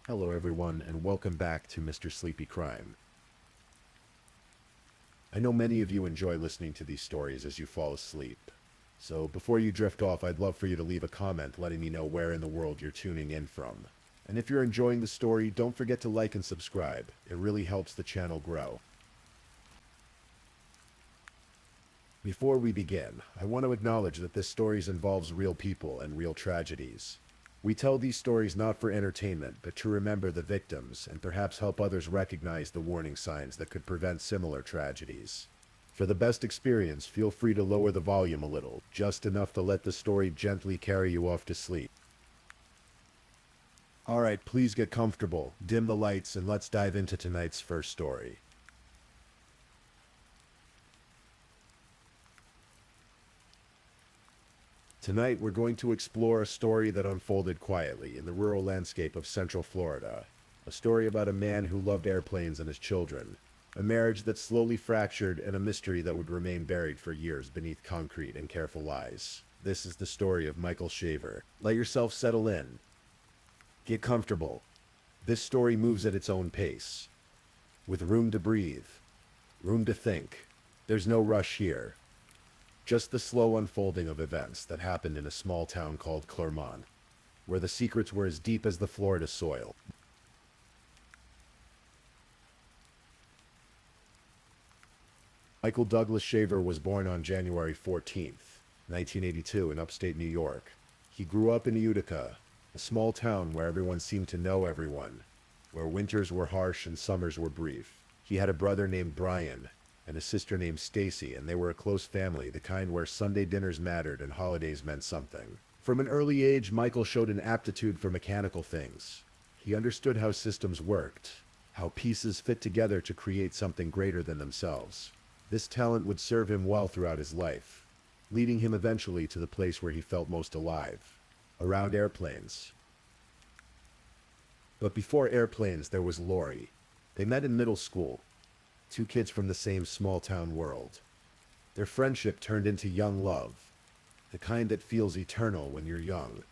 Hello everyone and welcome back to Mr. Sleepy Crime. I know many of you enjoy listening to these stories as you fall asleep. So before you drift off, I'd love for you to leave a comment letting me know where in the world you're tuning in from. And if you're enjoying the story, don't forget to like and subscribe. It really helps the channel grow. Before we begin, I want to acknowledge that this story involves real people and real tragedies. We tell these stories not for entertainment, but to remember the victims and perhaps help others recognize the warning signs that could prevent similar tragedies. For the best experience, feel free to lower the volume a little, just enough to let the story gently carry you off to sleep. Alright, please get comfortable, dim the lights, and let's dive into tonight's first story. Tonight, we're going to explore a story that unfolded quietly in the rural landscape of Central Florida. A story about a man who loved airplanes and his children. A marriage that slowly fractured and a mystery that would remain buried for years beneath concrete and careful lies. This is the story of Michael Shaver. Let yourself settle in. Get comfortable. This story moves at its own pace. With room to breathe. Room to think. There's no rush here. Just the slow unfolding of events that happened in a small town called Clermont, where the secrets were as deep as the Florida soil. Michael Douglas Shaver was born on January 14th, 1982 in upstate New York. He grew up in Utica, a small town where everyone seemed to know everyone, where winters were harsh and summers were brief. He had a brother named Brian, and a sister named Stacy, and they were a close family, the kind where Sunday dinners mattered and holidays meant something. From an early age, Michael showed an aptitude for mechanical things. He understood how systems worked, how pieces fit together to create something greater than themselves. This talent would serve him well throughout his life, leading him eventually to the place where he felt most alive, around airplanes. But before airplanes, there was Lori. They met in middle school. Two kids from the same small-town world. Their friendship turned into young love, the kind that feels eternal when you're young.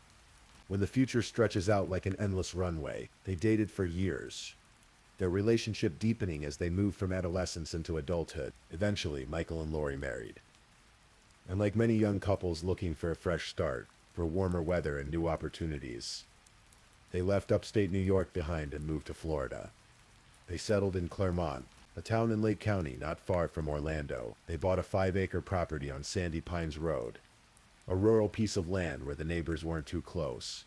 When the future stretches out like an endless runway, they dated for years, their relationship deepening as they moved from adolescence into adulthood. Eventually, Michael and Lori married. And like many young couples looking for a fresh start, for warmer weather and new opportunities, they left upstate New York behind and moved to Florida. They settled in Clermont, a town in Lake County not far from Orlando. They bought a 5-acre property on Sandy Pines Road, a rural piece of land where the neighbors weren't too close,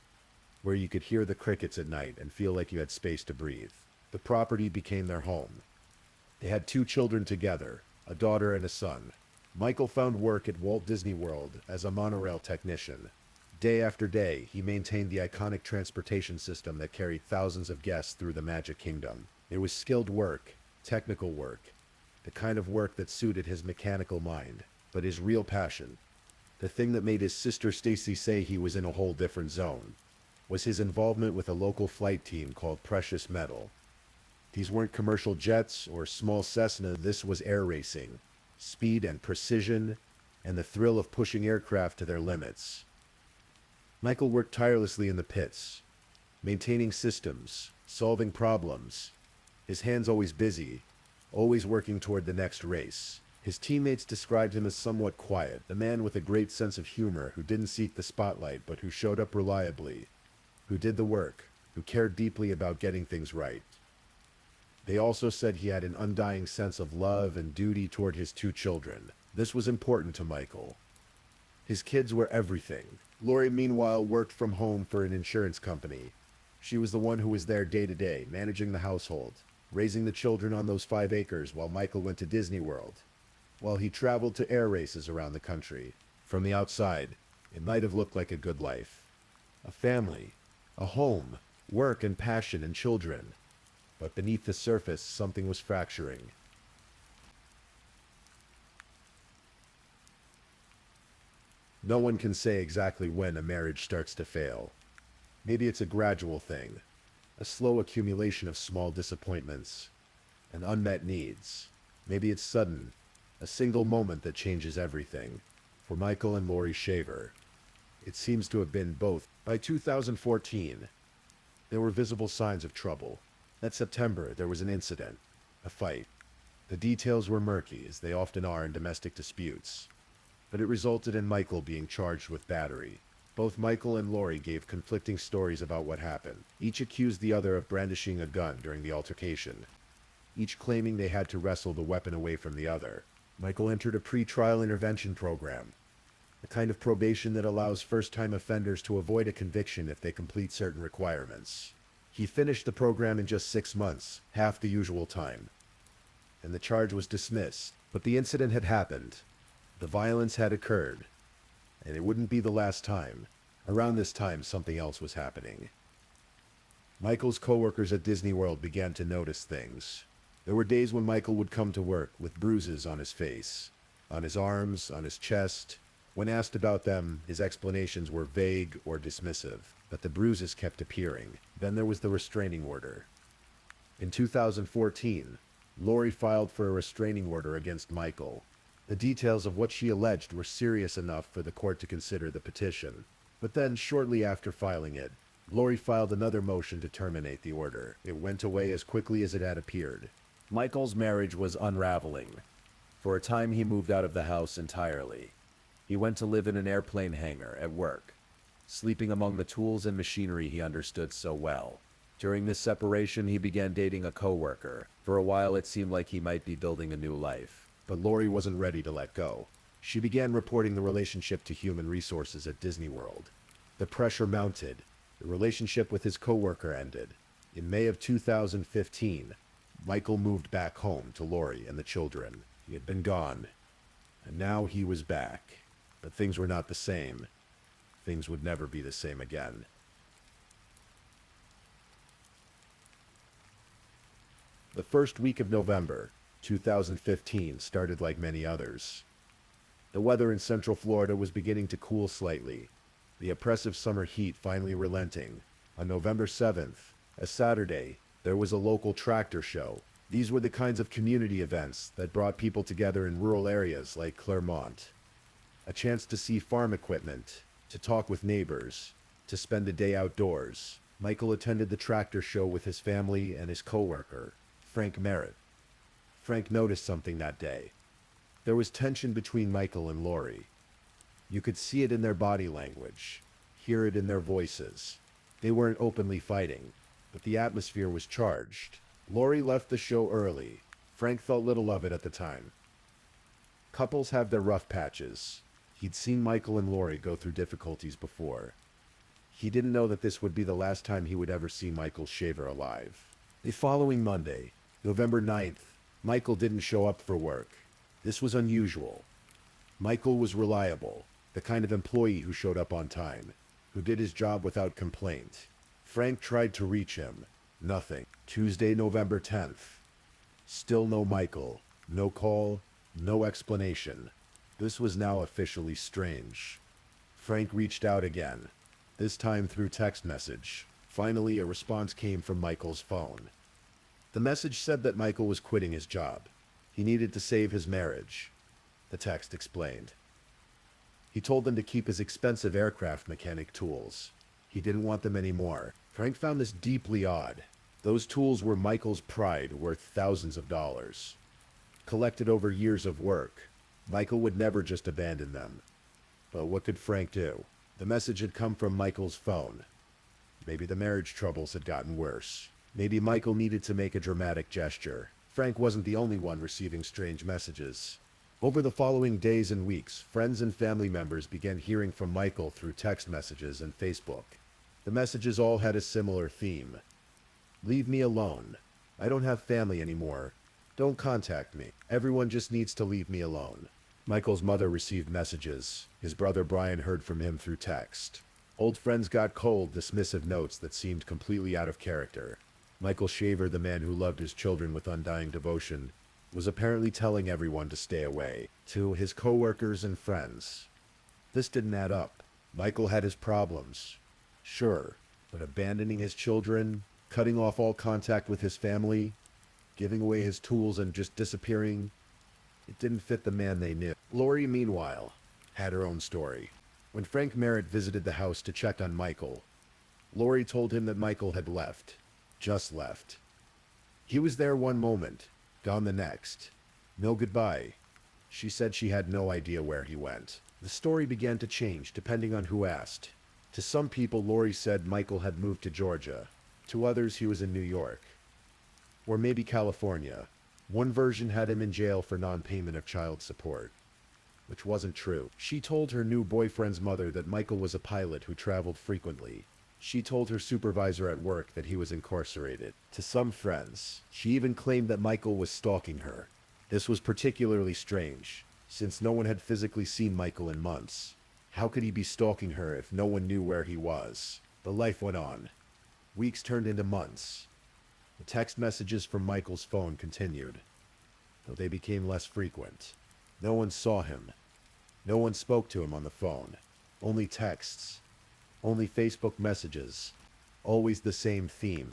where you could hear the crickets at night and feel like you had space to breathe. The property became their home. They had 2 children together, a daughter and a son. Michael found work at Walt Disney World as a monorail technician. Day after day, he maintained the iconic transportation system that carried thousands of guests through the Magic Kingdom. It was skilled work, technical work, the kind of work that suited his mechanical mind, but his real passion, the thing that made his sister Stacy say he was in a whole different zone, was his involvement with a local flight team called Precious Metal. These weren't commercial jets or small Cessna, this was air racing, speed and precision, and the thrill of pushing aircraft to their limits. Michael worked tirelessly in the pits, maintaining systems, solving problems, his hands always busy, always working toward the next race. His teammates described him as somewhat quiet, a man with a great sense of humor who didn't seek the spotlight but who showed up reliably, who did the work, who cared deeply about getting things right. They also said he had an undying sense of love and duty toward his 2 children. This was important to Michael. His kids were everything. Lori, meanwhile, worked from home for an insurance company. She was the one who was there day to day, managing the household, raising the children on those 5 acres while Michael went to Disney World, while he traveled to air races around the country. From the outside, it might have looked like a good life. A family, a home, work and passion and children. But beneath the surface, something was fracturing. No one can say exactly when a marriage starts to fail. Maybe it's a gradual thing, a slow accumulation of small disappointments and unmet needs. Maybe it's sudden, a single moment that changes everything. For Michael and Lori Shaver, it seems to have been both. By 2014, There were visible signs of trouble. That September, there was an incident, a fight. The details were murky, as they often are in domestic disputes, but it resulted in Michael being charged with battery. Both Michael and Lori gave conflicting stories about what happened. Each accused the other of brandishing a gun during the altercation, each claiming they had to wrestle the weapon away from the other. Michael entered a pre-trial intervention program, the kind of probation that allows first-time offenders to avoid a conviction if they complete certain requirements. He finished the program in just 6 months, half the usual time, and the charge was dismissed. But the incident had happened. The violence had occurred, and it wouldn't be the last time. Around this time, something else was happening. Michael's coworkers at Disney World began to notice things. There were days when Michael would come to work with bruises on his face, on his arms, on his chest. When asked about them, his explanations were vague or dismissive, but the bruises kept appearing. Then there was the restraining order. In 2014, Lori filed for a restraining order against Michael. The details of what she alleged were serious enough for the court to consider the petition. But then, shortly after filing it, Lori filed another motion to terminate the order. It went away as quickly as it had appeared. Michael's marriage was unraveling. For a time, he moved out of the house entirely. He went to live in an airplane hangar at work, sleeping among the tools and machinery he understood so well. During this separation, he began dating a coworker. For a while, it seemed like he might be building a new life. But Lori wasn't ready to let go. She began reporting the relationship to human resources at Disney World. The pressure mounted. The relationship with his coworker ended. In May of 2015, Michael moved back home to Lori and the children. He had been gone, and now he was back. But things were not the same. Things would never be the same again. The first week of November, 2015, started like many others. The weather in Central Florida was beginning to cool slightly, the oppressive summer heat finally relenting. On November 7th, a Saturday, there was a local tractor show. These were the kinds of community events that brought people together in rural areas like Claremont. A chance to see farm equipment, to talk with neighbors, to spend a day outdoors. Michael attended the tractor show with his family and his coworker, Frank Merritt. Frank noticed something that day. There was tension between Michael and Lori. You could see it in their body language, hear it in their voices. They weren't openly fighting, but the atmosphere was charged. Lori left the show early. Frank thought little of it at the time. Couples have their rough patches. He'd seen Michael and Lori go through difficulties before. He didn't know that this would be the last time he would ever see Michael Shaver alive. The following Monday, November 9th, Michael didn't show up for work. This was unusual. Michael was reliable, the kind of employee who showed up on time, who did his job without complaint. Frank tried to reach him. Nothing. Tuesday, November 10th. Still no Michael. No call, no explanation. This was now officially strange. Frank reached out again, this time through text message. Finally, a response came from Michael's phone. The message said that Michael was quitting his job. He needed to save his marriage, the text explained. He told them to keep his expensive aircraft mechanic tools. He didn't want them anymore. Frank found this deeply odd. Those tools were Michael's pride, worth thousands of dollars. Collected over years of work, Michael would never just abandon them. But what could Frank do? The message had come from Michael's phone. Maybe the marriage troubles had gotten worse. Maybe Michael needed to make a dramatic gesture. Frank wasn't the only one receiving strange messages. Over the following days and weeks, friends and family members began hearing from Michael through text messages and Facebook. The messages all had a similar theme. Leave me alone. I don't have family anymore. Don't contact me. Everyone just needs to leave me alone. Michael's mother received messages. His brother Brian heard from him through text. Old friends got cold, dismissive notes that seemed completely out of character. Michael Shaver, the man who loved his children with undying devotion, was apparently telling everyone to stay away, to his coworkers and friends. This didn't add up. Michael had his problems, sure, but abandoning his children, cutting off all contact with his family, giving away his tools and just disappearing, it didn't fit the man they knew. Lori, meanwhile, had her own story. When Frank Merritt visited the house to check on Michael, Lori told him that Michael had left. Just left. He was there one moment, gone the next. No goodbye. She said she had no idea where he went. The story began to change depending on who asked. To some people, Lori said Michael had moved to Georgia. To others, he was in New York. Or maybe California. One version had him in jail for non-payment of child support, which wasn't true. She told her new boyfriend's mother that Michael was a pilot who traveled frequently. She told her supervisor at work that he was incarcerated. To some friends, she even claimed that Michael was stalking her. This was particularly strange, since no one had physically seen Michael in months. How could he be stalking her if no one knew where he was? But life went on. Weeks turned into months. The text messages from Michael's phone continued, though they became less frequent. No one saw him. No one spoke to him on the phone. Only texts. Only Facebook messages. Always the same theme.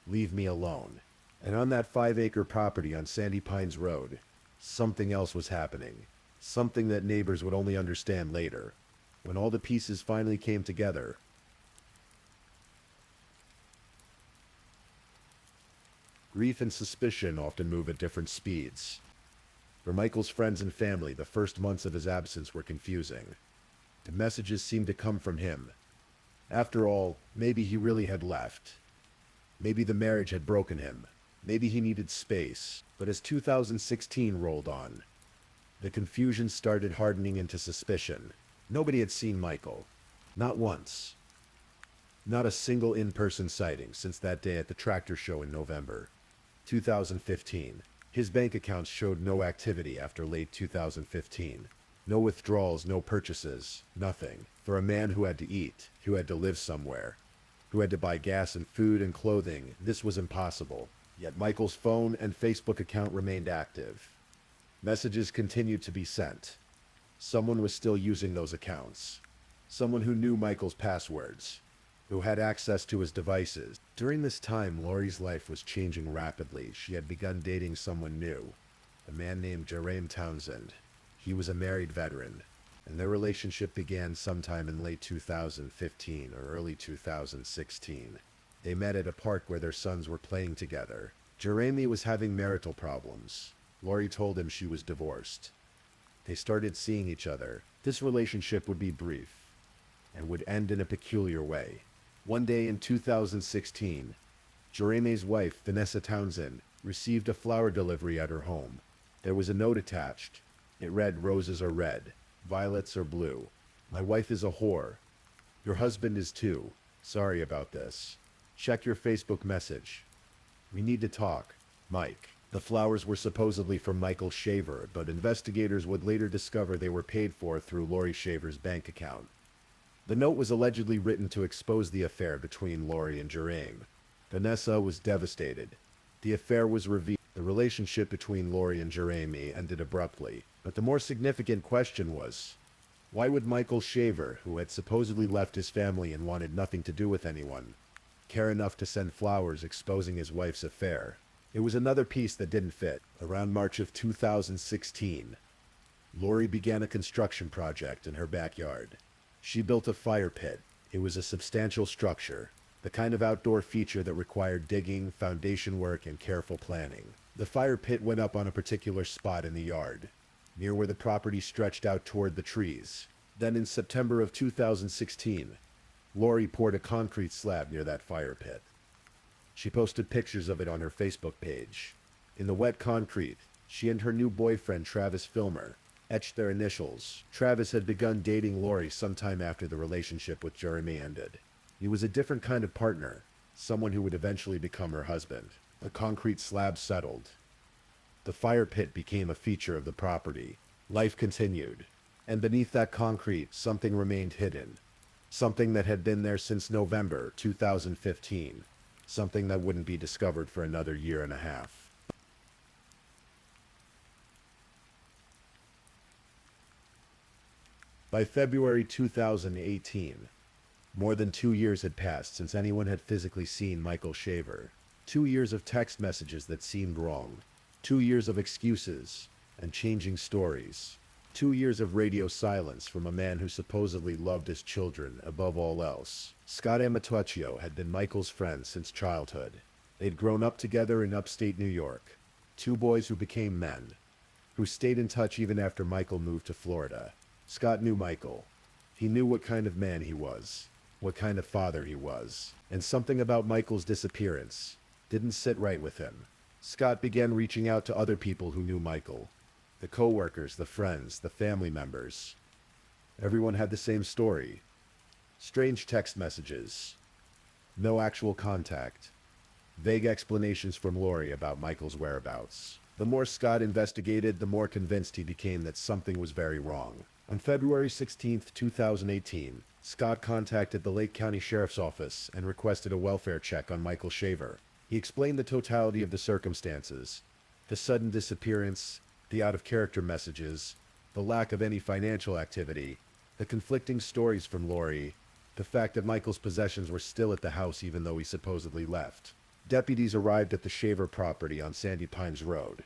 Leave me alone. And on that 5-acre property on Sandy Pines Road, something else was happening. Something that neighbors would only understand later. When all the pieces finally came together. Grief and suspicion often move at different speeds. For Michael's friends and family, the first months of his absence were confusing. The messages seemed to come from him. After all, maybe he really had left. Maybe the marriage had broken him. Maybe he needed space. But as 2016 rolled on, the confusion started hardening into suspicion. Nobody had seen Michael. Not once. Not a single in-person sighting since that day at the tractor show in November 2015. His bank accounts showed no activity after late 2015. No withdrawals, no purchases, nothing. For a man who had to eat, who had to live somewhere, who had to buy gas and food and clothing, this was impossible. Yet Michael's phone and Facebook account remained active. Messages continued to be sent. Someone was still using those accounts. Someone who knew Michael's passwords, who had access to his devices. During this time, Lori's life was changing rapidly. She had begun dating someone new, a man named Jerame Townsend. He was a married veteran, and their relationship began sometime in late 2015 or early 2016. They met at a park where their sons were playing together. Jerame was having marital problems. Lori told him she was divorced. They started seeing each other. This relationship would be brief, and would end in a peculiar way. One day in 2016, Jerame's wife, Vanessa Townsend, received a flower delivery at her home. There was a note attached. It read, "Roses are red, violets are blue. My wife is a whore. Your husband is too. Sorry about this. Check your Facebook message. We need to talk. Mike." The flowers were supposedly from Michael Shaver, but investigators would later discover they were paid for through Lori Shaver's bank account. The note was allegedly written to expose the affair between Lori and Jerame. Vanessa was devastated. The affair was revealed. The relationship between Lori and Jerame ended abruptly. But the more significant question was, why would Michael Shaver, who had supposedly left his family and wanted nothing to do with anyone, care enough to send flowers exposing his wife's affair? It was another piece that didn't fit. Around March of 2016, Lori began a construction project in her backyard. She built a fire pit. It was a substantial structure, the kind of outdoor feature that required digging, foundation work, and careful planning. The fire pit went up on a particular spot in the yard, near where the property stretched out toward the trees. Then in September of 2016, Lori poured a concrete slab near that fire pit. She posted pictures of it on her Facebook page. In the wet concrete, she and her new boyfriend, Travis Filmer, etched their initials. Travis had begun dating Lori sometime after the relationship with Jerame ended. He was a different kind of partner, someone who would eventually become her husband. The concrete slab settled. The fire pit became a feature of the property. Life continued. And beneath that concrete, something remained hidden. Something that had been there since November 2015. Something that wouldn't be discovered for another year and a half. By February 2018, more than 2 years had passed since anyone had physically seen Michael Shaver. 2 years of text messages that seemed wrong. 2 years of excuses and changing stories. 2 years of radio silence from a man who supposedly loved his children above all else. Scott Amatuccio had been Michael's friend since childhood. They'd grown up together in upstate New York. Two boys who became men, who stayed in touch even after Michael moved to Florida. Scott knew Michael. He knew what kind of man he was, what kind of father he was, and something about Michael's disappearance didn't sit right with him. Scott began reaching out to other people who knew Michael. The co-workers, the friends, the family members. Everyone had the same story. Strange text messages. No actual contact. Vague explanations from Lori about Michael's whereabouts. The more Scott investigated, the more convinced he became that something was very wrong. On February 16, 2018, Scott contacted the Lake County Sheriff's Office and requested a welfare check on Michael Shaver. He explained the totality of the circumstances, the sudden disappearance, the out-of-character messages, the lack of any financial activity, the conflicting stories from Lori, the fact that Michael's possessions were still at the house even though he supposedly left. Deputies arrived at the Shaver property on Sandy Pines Road.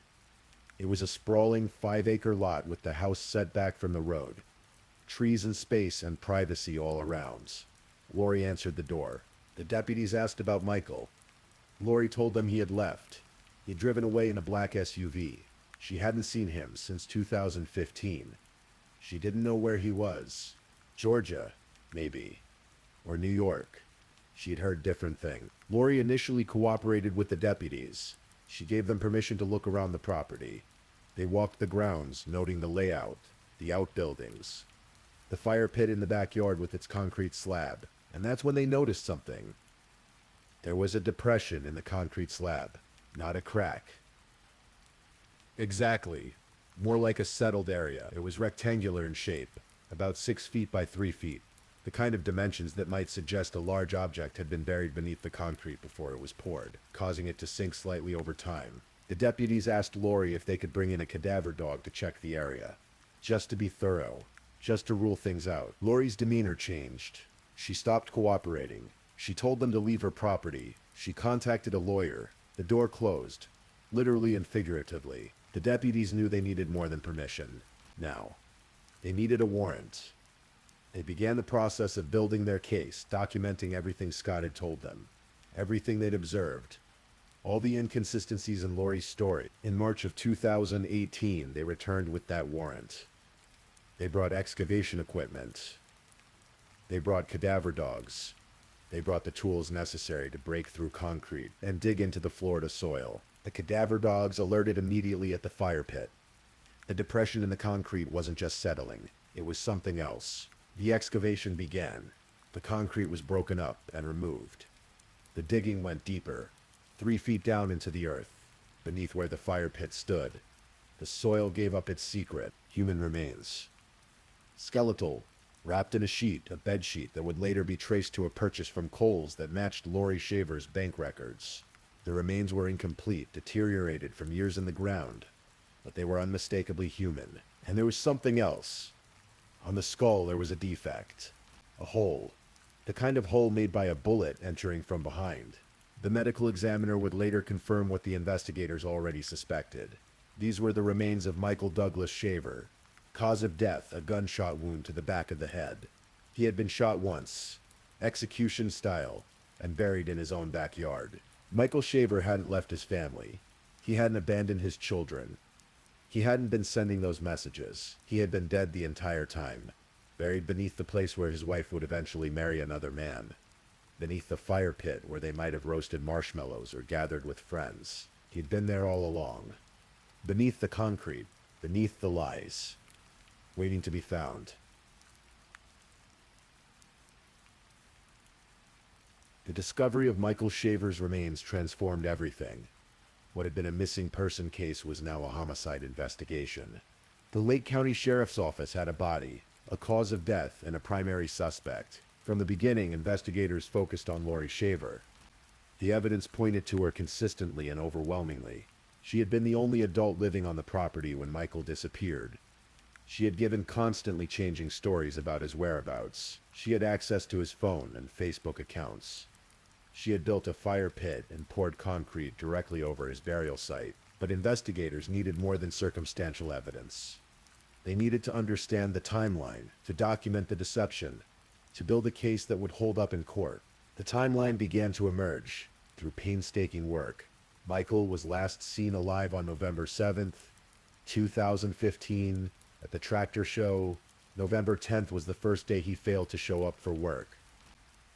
It was a sprawling 5-acre lot with the house set back from the road. Trees and space and privacy all around. Lori answered the door. The deputies asked about Michael. Lori told them he had left. He'd driven away in a black SUV. She hadn't seen him since 2015. She didn't know where he was. Georgia, maybe. Or New York. She'd heard different things. Lori initially cooperated with the deputies. She gave them permission to look around the property. They walked the grounds, noting the layout, the outbuildings, the fire pit in the backyard with its concrete slab. And that's when they noticed something. There was a depression in the concrete slab, not a crack. Exactly. More like a settled area. It was rectangular in shape, about 6 feet by 3 feet. The kind of dimensions that might suggest a large object had been buried beneath the concrete before it was poured, causing it to sink slightly over time. The deputies asked Lori if they could bring in a cadaver dog to check the area. Just to be thorough. Just to rule things out. Lori's demeanor changed. She stopped cooperating. She told them to leave her property. She contacted a lawyer. The door closed. Literally and figuratively. The deputies knew they needed more than permission. Now, they needed a warrant. They began the process of building their case, documenting everything Scott had told them, everything they'd observed, all the inconsistencies in Lori's story. In March of 2018, they returned with that warrant. They brought excavation equipment. They brought cadaver dogs. They brought the tools necessary to break through concrete and dig into the Florida soil. The cadaver dogs alerted immediately at the fire pit. The depression in the concrete wasn't just settling. It was something else. The excavation began. The concrete was broken up and removed. The digging went deeper, 3 feet down into the earth, beneath where the fire pit stood. The soil gave up its secret, human remains. Skeletal, wrapped in a bed sheet that would later be traced to a purchase from Kohl's that matched Lori Shaver's bank records. The remains were incomplete, deteriorated from years in the ground, but they were unmistakably human. And there was something else. On the skull there was a defect. A hole. The kind of hole made by a bullet entering from behind. The medical examiner would later confirm what the investigators already suspected. These were the remains of Michael Douglas Shaver. Cause of death, a gunshot wound to the back of the head. He had been shot once, execution style, and buried in his own backyard. Michael Shaver hadn't left his family. He hadn't abandoned his children. He hadn't been sending those messages. He had been dead the entire time, buried beneath the place where his wife would eventually marry another man, beneath the fire pit where they might have roasted marshmallows or gathered with friends. He'd been there all along, beneath the concrete, beneath the lies, waiting to be found. The discovery of Michael Shaver's remains transformed everything. What had been a missing person case was now a homicide investigation. The Lake County Sheriff's Office had a body, a cause of death, and a primary suspect. From the beginning, investigators focused on Lori Shaver. The evidence pointed to her consistently and overwhelmingly. She had been the only adult living on the property when Michael disappeared. She had given constantly changing stories about his whereabouts. She had access to his phone and Facebook accounts. She had built a fire pit and poured concrete directly over his burial site. But investigators needed more than circumstantial evidence. They needed to understand the timeline, to document the deception, to build a case that would hold up in court. The timeline began to emerge through painstaking work. Michael was last seen alive on November 7th, 2015, at the tractor show. November 10th was the first day he failed to show up for work.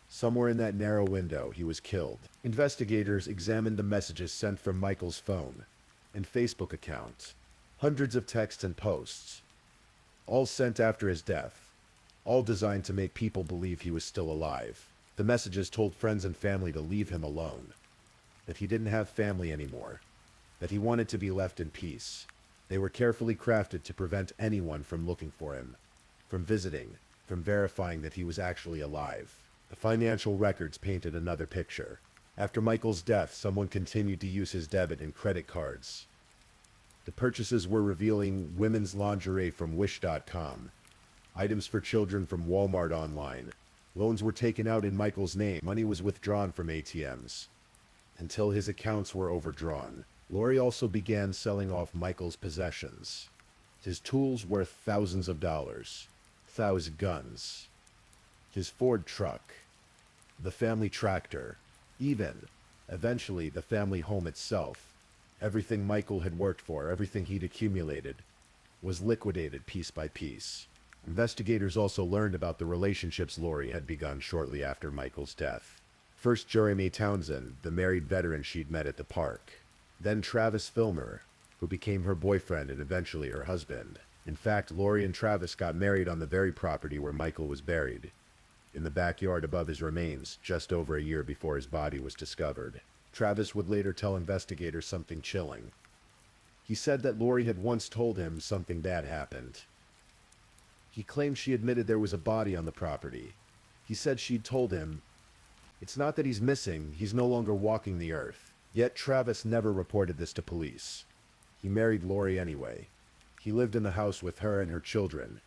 Somewhere in that narrow window, he was killed. Investigators examined the messages sent from Michael's phone and Facebook account. Hundreds of texts and posts, all sent after his death, all designed to make people believe he was still alive. The messages told friends and family to leave him alone, that he didn't have family anymore, that he wanted to be left in peace. They were carefully crafted to prevent anyone from looking for him, from visiting, from verifying that he was actually alive. The financial records painted another picture. After Michael's death, someone continued to use his debit and credit cards. The purchases were revealing women's lingerie from Wish.com, items for children from Walmart online. Loans were taken out in Michael's name. Money was withdrawn from ATMs until his accounts were overdrawn. Lori also began selling off Michael's possessions. His tools worth thousands of dollars, 1,000 guns, his Ford truck, the family tractor, even, eventually, the family home itself. Everything Michael had worked for, everything he'd accumulated, was liquidated piece by piece. Investigators also learned about the relationships Lori had begun shortly after Michael's death. First, Jeremy Townsend, the married veteran she'd met at the park. Then Travis Filmer, who became her boyfriend and eventually her husband. In fact, Lori and Travis got married on the very property where Michael was buried, in the backyard above his remains, just over a year before his body was discovered. Travis would later tell investigators something chilling. He said that Lori had once told him something bad happened. He claimed she admitted there was a body on the property. He said she'd told him, "It's not that he's missing, he's no longer walking the earth." Yet Travis never reported this to police. He married Lori anyway. He lived in the house with her and her children,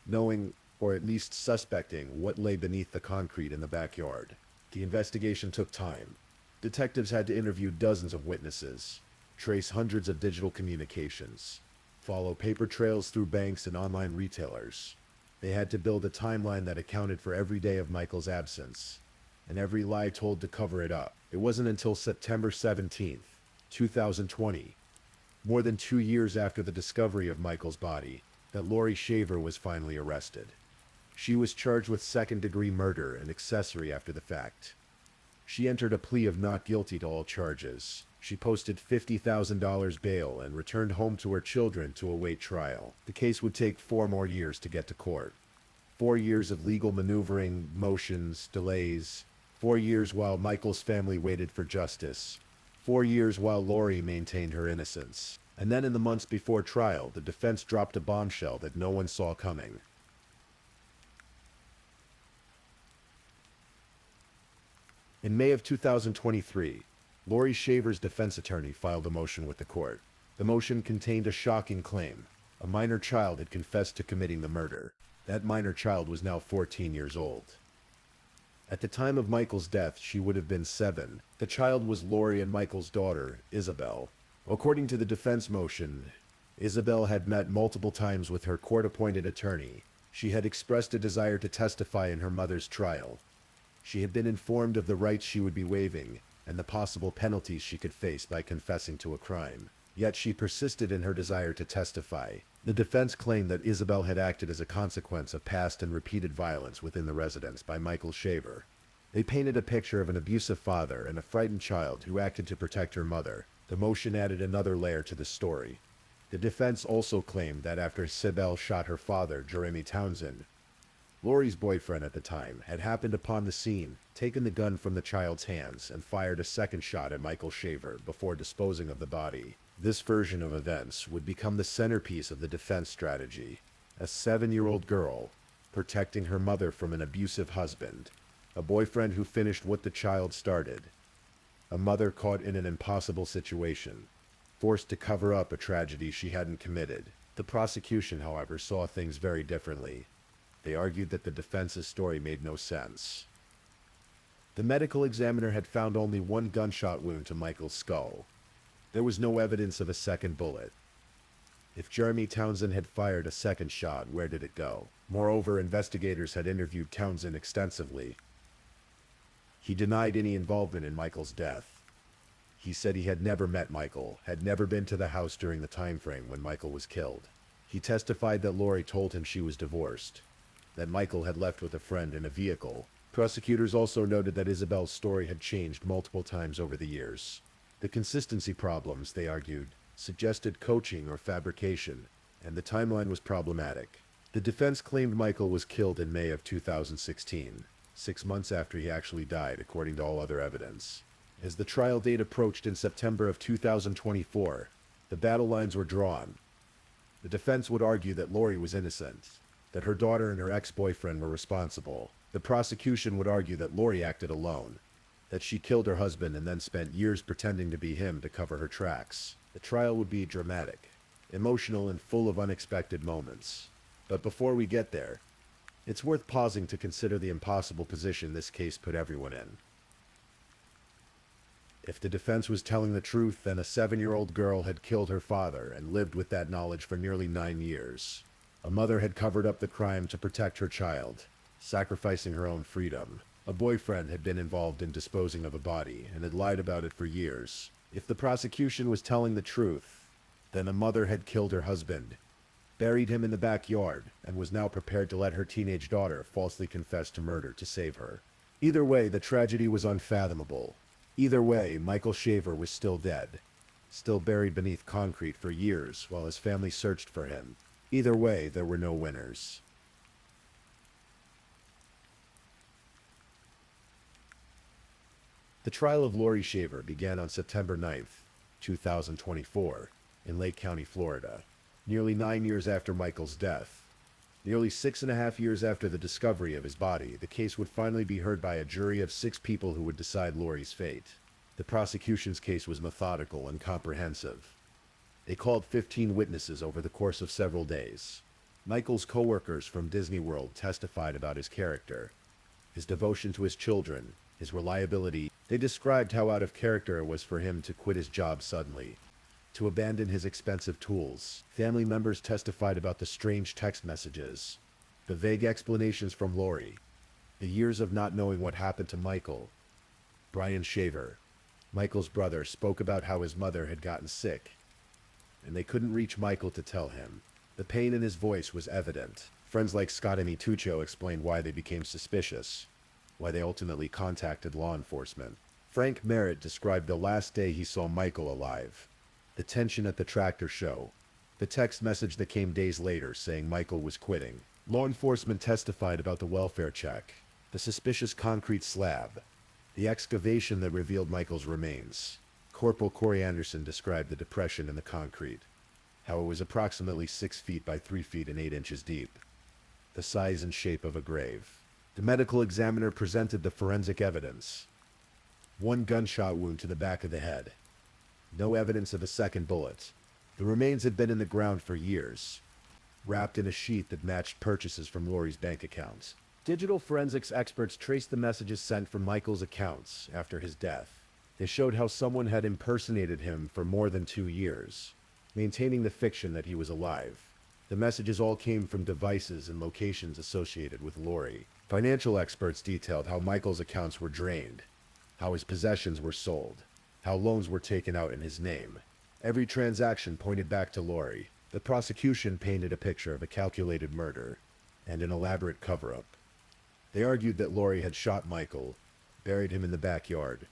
knowing, or at least suspecting, what lay beneath the concrete in the backyard. The investigation took time. Detectives had to interview dozens of witnesses, trace hundreds of digital communications, follow paper trails through banks and online retailers. They had to build a timeline that accounted for every day of Michael's absence, and every lie told to cover it up. It wasn't until September 17th, 2020, more than 2 years after the discovery of Michael's body, that Lori Shaver was finally arrested. She was charged with second-degree murder and accessory after the fact. She entered a plea of not guilty to all charges. She posted $50,000 bail and returned home to her children to await trial. The case would take 4 more years to get to court. 4 years of legal maneuvering, motions, delays. 4 years while Michael's family waited for justice. 4 years while Lori maintained her innocence. And then in the months before trial, the defense dropped a bombshell that no one saw coming. In May of 2023, Lori Shaver's defense attorney filed a motion with the court. The motion contained a shocking claim. A minor child had confessed to committing the murder. That minor child was now 14 years old. At the time of Michael's death, she would have been 7. The child was Lori and Michael's daughter, Isabel. According to the defense motion, Isabel had met multiple times with her court-appointed attorney. She had expressed a desire to testify in her mother's trial. She had been informed of the rights she would be waiving and the possible penalties she could face by confessing to a crime. Yet she persisted in her desire to testify. The defense claimed that Isabel had acted as a consequence of past and repeated violence within the residence by Michael Shaver. They painted a picture of an abusive father and a frightened child who acted to protect her mother. The motion added another layer to the story. The defense also claimed that after Isabel shot her father, Jeremy Townsend, Lori's boyfriend at the time, had happened upon the scene, taken the gun from the child's hands, and fired a second shot at Michael Shaver before disposing of the body. This version of events would become the centerpiece of the defense strategy. A 7-year-old girl protecting her mother from an abusive husband, a boyfriend who finished what the child started, a mother caught in an impossible situation, forced to cover up a tragedy she hadn't committed. The prosecution, however, saw things very differently. They argued that the defense's story made no sense. The medical examiner had found only one gunshot wound to Michael's skull. There was no evidence of a second bullet. If Jeremy Townsend had fired a second shot, where did it go? Moreover, investigators had interviewed Townsend extensively. He denied any involvement in Michael's death. He said he had never met Michael, had never been to the house during the time frame when Michael was killed. He testified that Lori told him she was divorced, that Michael had left with a friend in a vehicle. Prosecutors also noted that Isabel's story had changed multiple times over the years. The consistency problems, they argued, suggested coaching or fabrication, and the timeline was problematic. The defense claimed Michael was killed in May of 2016, 6 months after he actually died, according to all other evidence. As the trial date approached in September of 2024, the battle lines were drawn. The defense would argue that Lori was innocent, that her daughter and her ex-boyfriend were responsible. The prosecution would argue that Lori acted alone, that she killed her husband and then spent years pretending to be him to cover her tracks. The trial would be dramatic, emotional, and full of unexpected moments. But before we get there, it's worth pausing to consider the impossible position this case put everyone in. If the defense was telling the truth, then a 7-year-old girl had killed her father and lived with that knowledge for nearly 9 years. A mother had covered up the crime to protect her child, sacrificing her own freedom. A boyfriend had been involved in disposing of a body and had lied about it for years. If the prosecution was telling the truth, then a mother had killed her husband, buried him in the backyard, and was now prepared to let her teenage daughter falsely confess to murder to save her. Either way, the tragedy was unfathomable. Either way, Michael Shaver was still dead, still buried beneath concrete for years while his family searched for him. Either way, there were no winners. The trial of Lori Shaver began on September 9th, 2024, in Lake County, Florida, nearly 9 years after Michael's death. Nearly 6.5 years after the discovery of his body, the case would finally be heard by a jury of 6 people who would decide Lori's fate. The prosecution's case was methodical and comprehensive. They called 15 witnesses over the course of several days. Michael's co-workers from Disney World testified about his character, his devotion to his children, his reliability. They described how out of character it was for him to quit his job suddenly, to abandon his expensive tools. Family members testified about the strange text messages, the vague explanations from Lori, the years of not knowing what happened to Michael. Brian Shaver, Michael's brother, spoke about how his mother had gotten sick, and they couldn't reach Michael to tell him. The pain in his voice was evident. Friends like Scott Mituccio explained why they became suspicious, why they ultimately contacted law enforcement. Frank Merritt described the last day he saw Michael alive, the tension at the tractor show, the text message that came days later saying Michael was quitting. Law enforcement testified about the welfare check, the suspicious concrete slab, the excavation that revealed Michael's remains. Corporal Corey Anderson described the depression in the concrete, how it was approximately 6 feet by 3 feet and 8 inches deep, the size and shape of a grave. The medical examiner presented the forensic evidence. 1 gunshot wound to the back of the head. No evidence of a second bullet. The remains had been in the ground for years, wrapped in a sheet that matched purchases from Lori's bank account. Digital forensics experts traced the messages sent from Michael's accounts after his death. They showed how someone had impersonated him for more than 2 years, maintaining the fiction that he was alive. The messages all came from devices and locations associated with Lori. Financial experts detailed how Michael's accounts were drained, how his possessions were sold, how loans were taken out in his name. Every transaction pointed back to Lori. The prosecution painted a picture of a calculated murder and an elaborate cover-up. They argued that Lori had shot Michael, buried him in the backyard,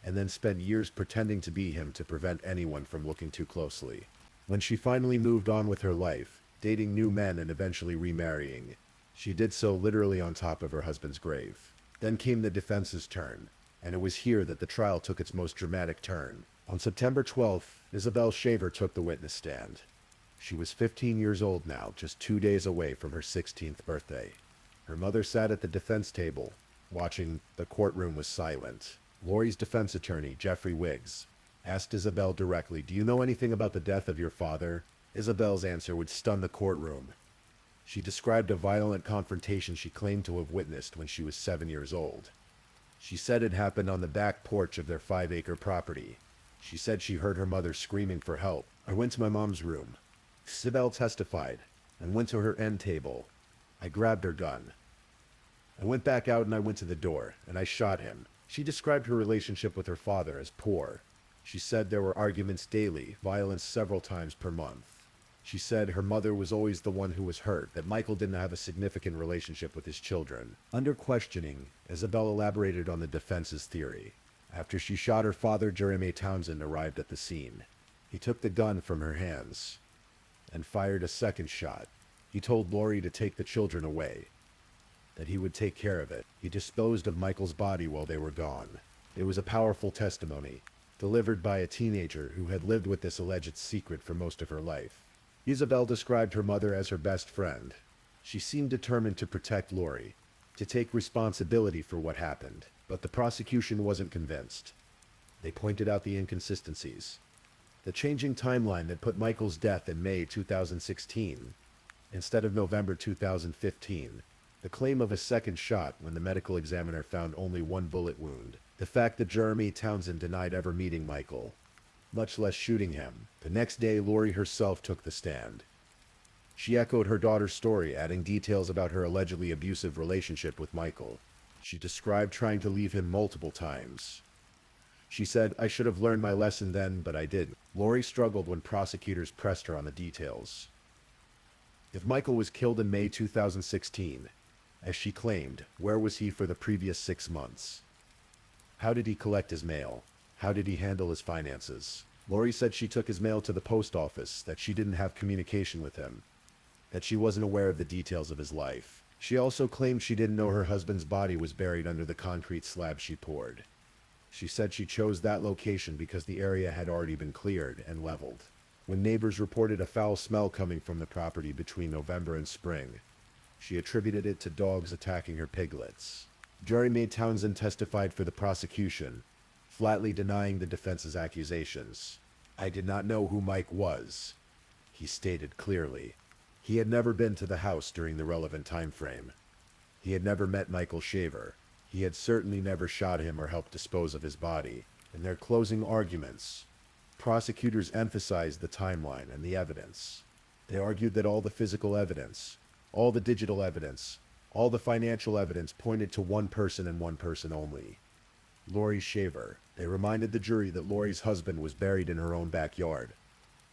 and then spent years pretending to be him to prevent anyone from looking too closely. When she finally moved on with her life, dating new men and eventually remarrying, she did so literally on top of her husband's grave. Then came the defense's turn, and it was here that the trial took its most dramatic turn. On September 12th, Isabel Shaver took the witness stand. She was 15 years old now, just 2 days away from her 16th birthday. Her mother sat at the defense table, watching. The courtroom was silent. Lori's defense attorney, Jeffrey Wiggs, asked Isabel directly, "Do you know anything about the death of your father?" Isabel's answer would stun the courtroom. She described a violent confrontation she claimed to have witnessed when she was 7 years old. She said it happened on the back porch of their 5-acre property. She said she heard her mother screaming for help. "I went to my mom's room. Sibel testified and went to her end table. I grabbed her gun. I went back out and I went to the door, and I shot him. She described her relationship with her father as poor. She said there were arguments daily, violence several times per month. She said her mother was always the one who was hurt, that Michael didn't have a significant relationship with his children. Under questioning, Isabel elaborated on the defense's theory. After she shot her father, Jeremy Townsend arrived at the scene. He took the gun from her hands and fired a second shot. He told Lori to take the children away, that he would take care of it. He disposed of Michael's body while they were gone. It was a powerful testimony, delivered by a teenager who had lived with this alleged secret for most of her life. Isabel described her mother as her best friend. She seemed determined to protect Lori, to take responsibility for what happened, but the prosecution wasn't convinced. They pointed out the inconsistencies. The changing timeline that put Michael's death in May 2016 instead of November 2015. The claim of a second shot when the medical examiner found only one bullet wound. The fact that Jeremy Townsend denied ever meeting Michael, much less shooting him. The next day, Lori herself took the stand. She echoed her daughter's story, adding details about her allegedly abusive relationship with Michael. She described trying to leave him multiple times. She said, "I should have learned my lesson then, but I didn't." Lori struggled when prosecutors pressed her on the details. If Michael was killed in May 2016, as she claimed, where was he for the previous 6 months? How did he collect his mail? How did he handle his finances? Lori said she took his mail to the post office, that she didn't have communication with him, that she wasn't aware of the details of his life. She also claimed she didn't know her husband's body was buried under the concrete slab she poured. She said she chose that location because the area had already been cleared and leveled. When neighbors reported a foul smell coming from the property between November and spring, she attributed it to dogs attacking her piglets. Jeremy Townsend testified for the prosecution, flatly denying the defense's accusations. "I did not know who Mike was," he stated clearly. He had never been to the house during the relevant time frame. He had never met Michael Shaver. He had certainly never shot him or helped dispose of his body. In their closing arguments, prosecutors emphasized the timeline and the evidence. They argued that all the physical evidence, all the digital evidence, all the financial evidence pointed to one person and one person only, Lori Shaver. They reminded the jury that Lori's husband was buried in her own backyard,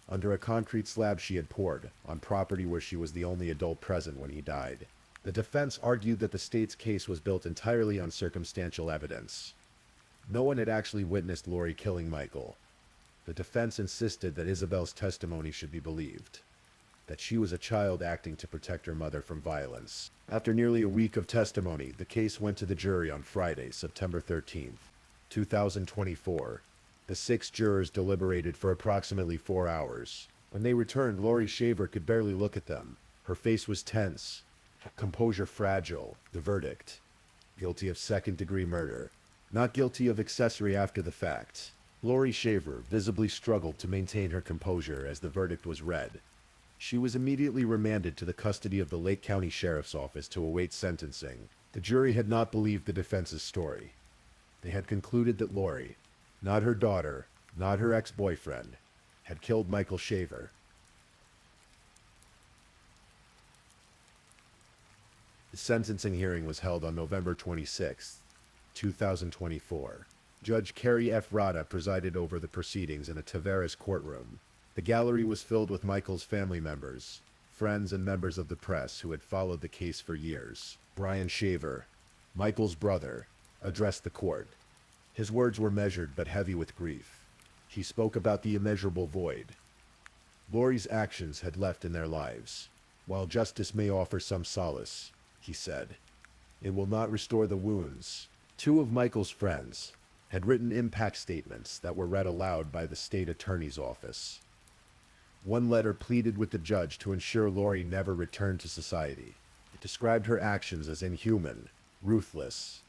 under a concrete slab she had poured, on property where she was the only adult present when he died. The defense argued that the state's case was built entirely on circumstantial evidence. No one had actually witnessed Lori killing Michael. The defense insisted that Isabel's testimony should be believed, that she was a child acting to protect her mother from violence. After nearly a week of testimony, the case went to the jury on Friday, September 13th, 2024. The 6 jurors deliberated for approximately 4 hours. When they returned, Lori Shaver could barely look at them. Her face was tense, composure fragile. The verdict: guilty of second-degree murder, not guilty of accessory after the fact. Lori Shaver visibly struggled to maintain her composure as the verdict was read. She was immediately remanded to the custody of the Lake County Sheriff's Office to await sentencing. The jury had not believed the defense's story. They had concluded that Lori, not her daughter, not her ex-boyfriend, had killed Michael Shaver. The sentencing hearing was held on November 26, 2024. Judge Carrie F. Rada presided over the proceedings in a Tavares courtroom. The gallery was filled with Michael's family members, friends, and members of the press who had followed the case for years. Brian Shaver, Michael's brother, addressed the court. His words were measured but heavy with grief. He spoke about the immeasurable void Lori's actions had left in their lives. "While justice may offer some solace," he said, "it will not restore the wounds." 2 of Michael's friends had written impact statements that were read aloud by the state attorney's office. One letter pleaded with the judge to ensure Lori never returned to society. It described her actions as inhuman, ruthless,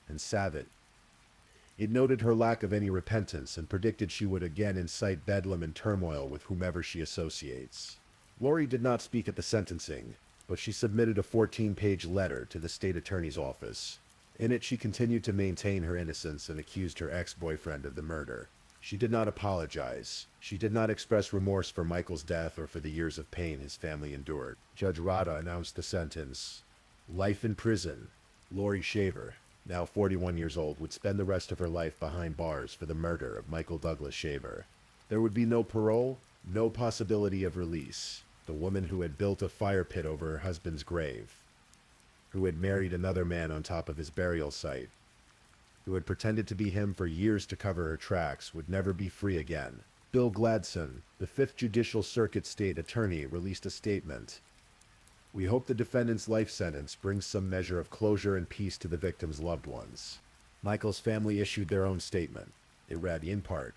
and savage. It noted her lack of any repentance and predicted she would again incite bedlam and turmoil with whomever she associates. Lori did not speak at the sentencing, but she submitted a 14-page letter to the state attorney's office. In it, she continued to maintain her innocence and accused her ex-boyfriend of the murder. She did not apologize. She did not express remorse for Michael's death or for the years of pain his family endured. Judge Rada announced the sentence. Life in prison. Lori Shaver, now 41 years old, would spend the rest of her life behind bars for the murder of Michael Douglas Shaver. There would be no parole, no possibility of release. The woman who had built a fire pit over her husband's grave, who had married another man on top of his burial site, who had pretended to be him for years to cover her tracks, would never be free again. Bill Gladson, the 5th Judicial Circuit State Attorney, released a statement. We hope the defendant's life sentence brings some measure of closure and peace to the victim's loved ones. Michael's family issued their own statement. It read, in part,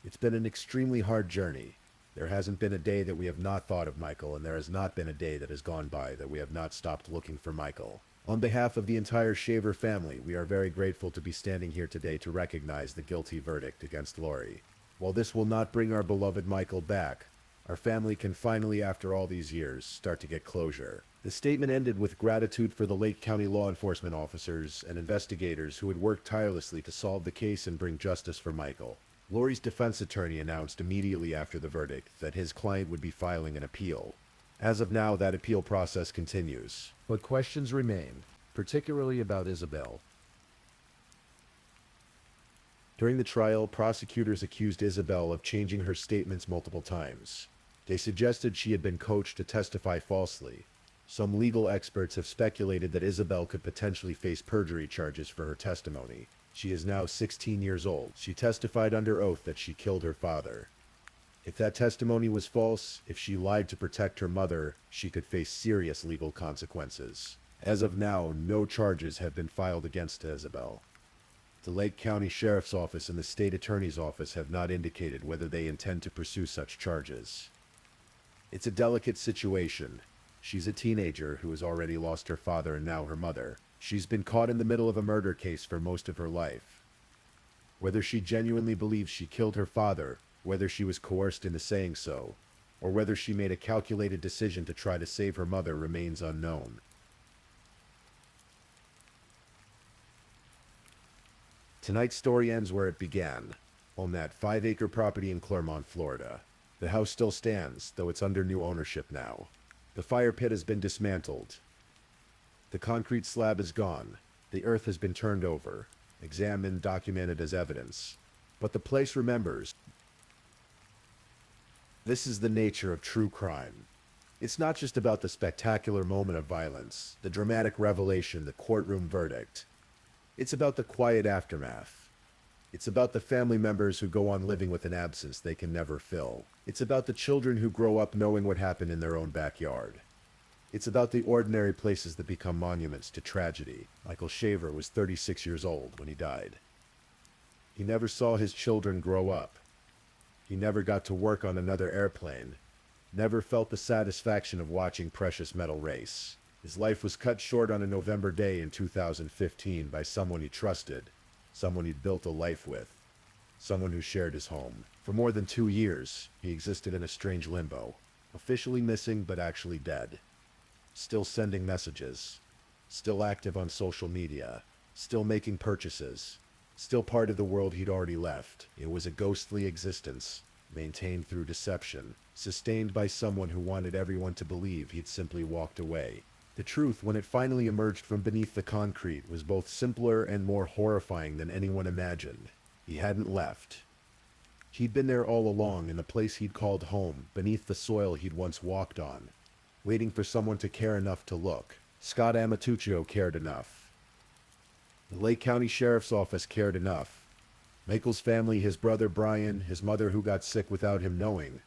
it's been an extremely hard journey. There hasn't been a day that we have not thought of Michael, and there has not been a day that has gone by that we have not stopped looking for Michael. On behalf of the entire Shaver family, we are very grateful to be standing here today to recognize the guilty verdict against Lori. While this will not bring our beloved Michael back, our family can finally, after all these years, start to get closure. The statement ended with gratitude for the Lake County law enforcement officers and investigators who had worked tirelessly to solve the case and bring justice for Michael. Lori's defense attorney announced immediately after the verdict that his client would be filing an appeal. As of now, that appeal process continues, but questions remain, particularly about Isabel. During the trial, prosecutors accused Isabel of changing her statements multiple times. They suggested she had been coached to testify falsely. Some legal experts have speculated that Isabel could potentially face perjury charges for her testimony. She is now 16 years old. She testified under oath that she killed her father. If that testimony was false, if she lied to protect her mother, she could face serious legal consequences. As of now, no charges have been filed against Isabel. The Lake County Sheriff's Office and the State Attorney's Office have not indicated whether they intend to pursue such charges. It's a delicate situation. She's a teenager who has already lost her father and now her mother. She's been caught in the middle of a murder case for most of her life. Whether she genuinely believes she killed her father, whether she was coerced into saying so, or whether she made a calculated decision to try to save her mother remains unknown. Tonight's story ends where it began, on that 5-acre property in Clermont, Florida. The house still stands, though it's under new ownership now. The fire pit has been dismantled. The concrete slab is gone. The earth has been turned over, examined, documented as evidence. But the place remembers. This is the nature of true crime. It's not just about the spectacular moment of violence, the dramatic revelation, the courtroom verdict. It's about the quiet aftermath. It's about the family members who go on living with an absence they can never fill. It's about the children who grow up knowing what happened in their own backyard. It's about the ordinary places that become monuments to tragedy. Michael Shaver was 36 years old when he died. He never saw his children grow up. He never got to work on another airplane. Never felt the satisfaction of watching precious metal race. His life was cut short on a November day in 2015 by someone he trusted, someone he'd built a life with, someone who shared his home. For more than 2 years, he existed in a strange limbo, officially missing but actually dead. Still sending messages, still active on social media, still making purchases, still part of the world he'd already left. It was a ghostly existence, maintained through deception, sustained by someone who wanted everyone to believe he'd simply walked away. The truth, when it finally emerged from beneath the concrete, was both simpler and more horrifying than anyone imagined. He hadn't left. He'd been there all along, in the place he'd called home, beneath the soil he'd once walked on, waiting for someone to care enough to look. Scott Amatuccio cared enough. The Lake County Sheriff's Office cared enough. Michael's family, his brother Brian, his mother who got sick without him knowing,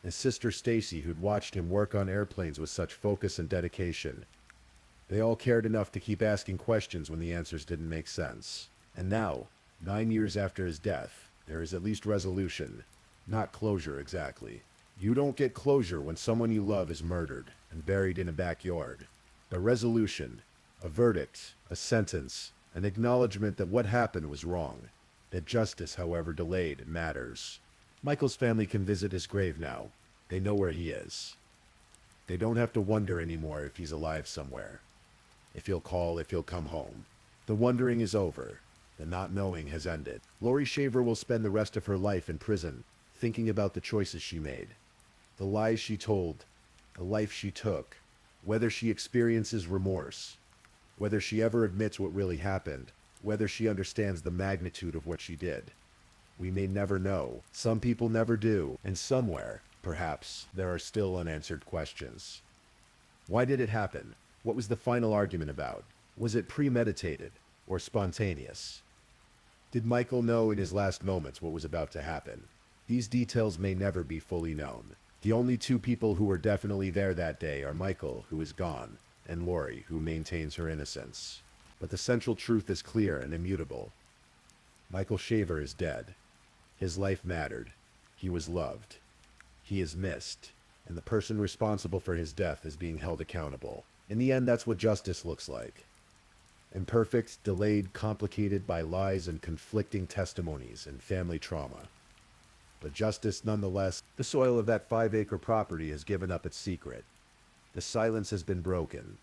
his sister Stacy who'd watched him work on airplanes with such focus and dedication. They all cared enough to keep asking questions when the answers didn't make sense. And now, 9 years after his death, there is at least resolution. Not closure exactly. You don't get closure when someone you love is murdered and buried in a backyard. A resolution, a verdict, a sentence, an acknowledgement that what happened was wrong, that justice, however delayed, matters. Michael's family can visit his grave now. They know where he is. They don't have to wonder anymore if he's alive somewhere, if he'll call, if he'll come home. The wondering is over. The not knowing has ended. Lori Shaver will spend the rest of her life in prison, thinking about the choices she made, the lies she told, the life she took, whether she experiences remorse, whether she ever admits what really happened, whether she understands the magnitude of what she did. We may never know. Some people never do. And somewhere, perhaps, there are still unanswered questions. Why did it happen? What was the final argument about? Was it premeditated or spontaneous? Did Michael know in his last moments what was about to happen? These details may never be fully known. The only two people who were definitely there that day are Michael, who is gone, and Lori, who maintains her innocence. But the central truth is clear and immutable. Michael Shaver is dead. His life mattered. He was loved. He is missed, and the person responsible for his death is being held accountable. In the end, that's what justice looks like. Imperfect, delayed, complicated by lies and conflicting testimonies and family trauma. But justice nonetheless. The soil of that 5-acre property has given up its secret. The silence has been broken.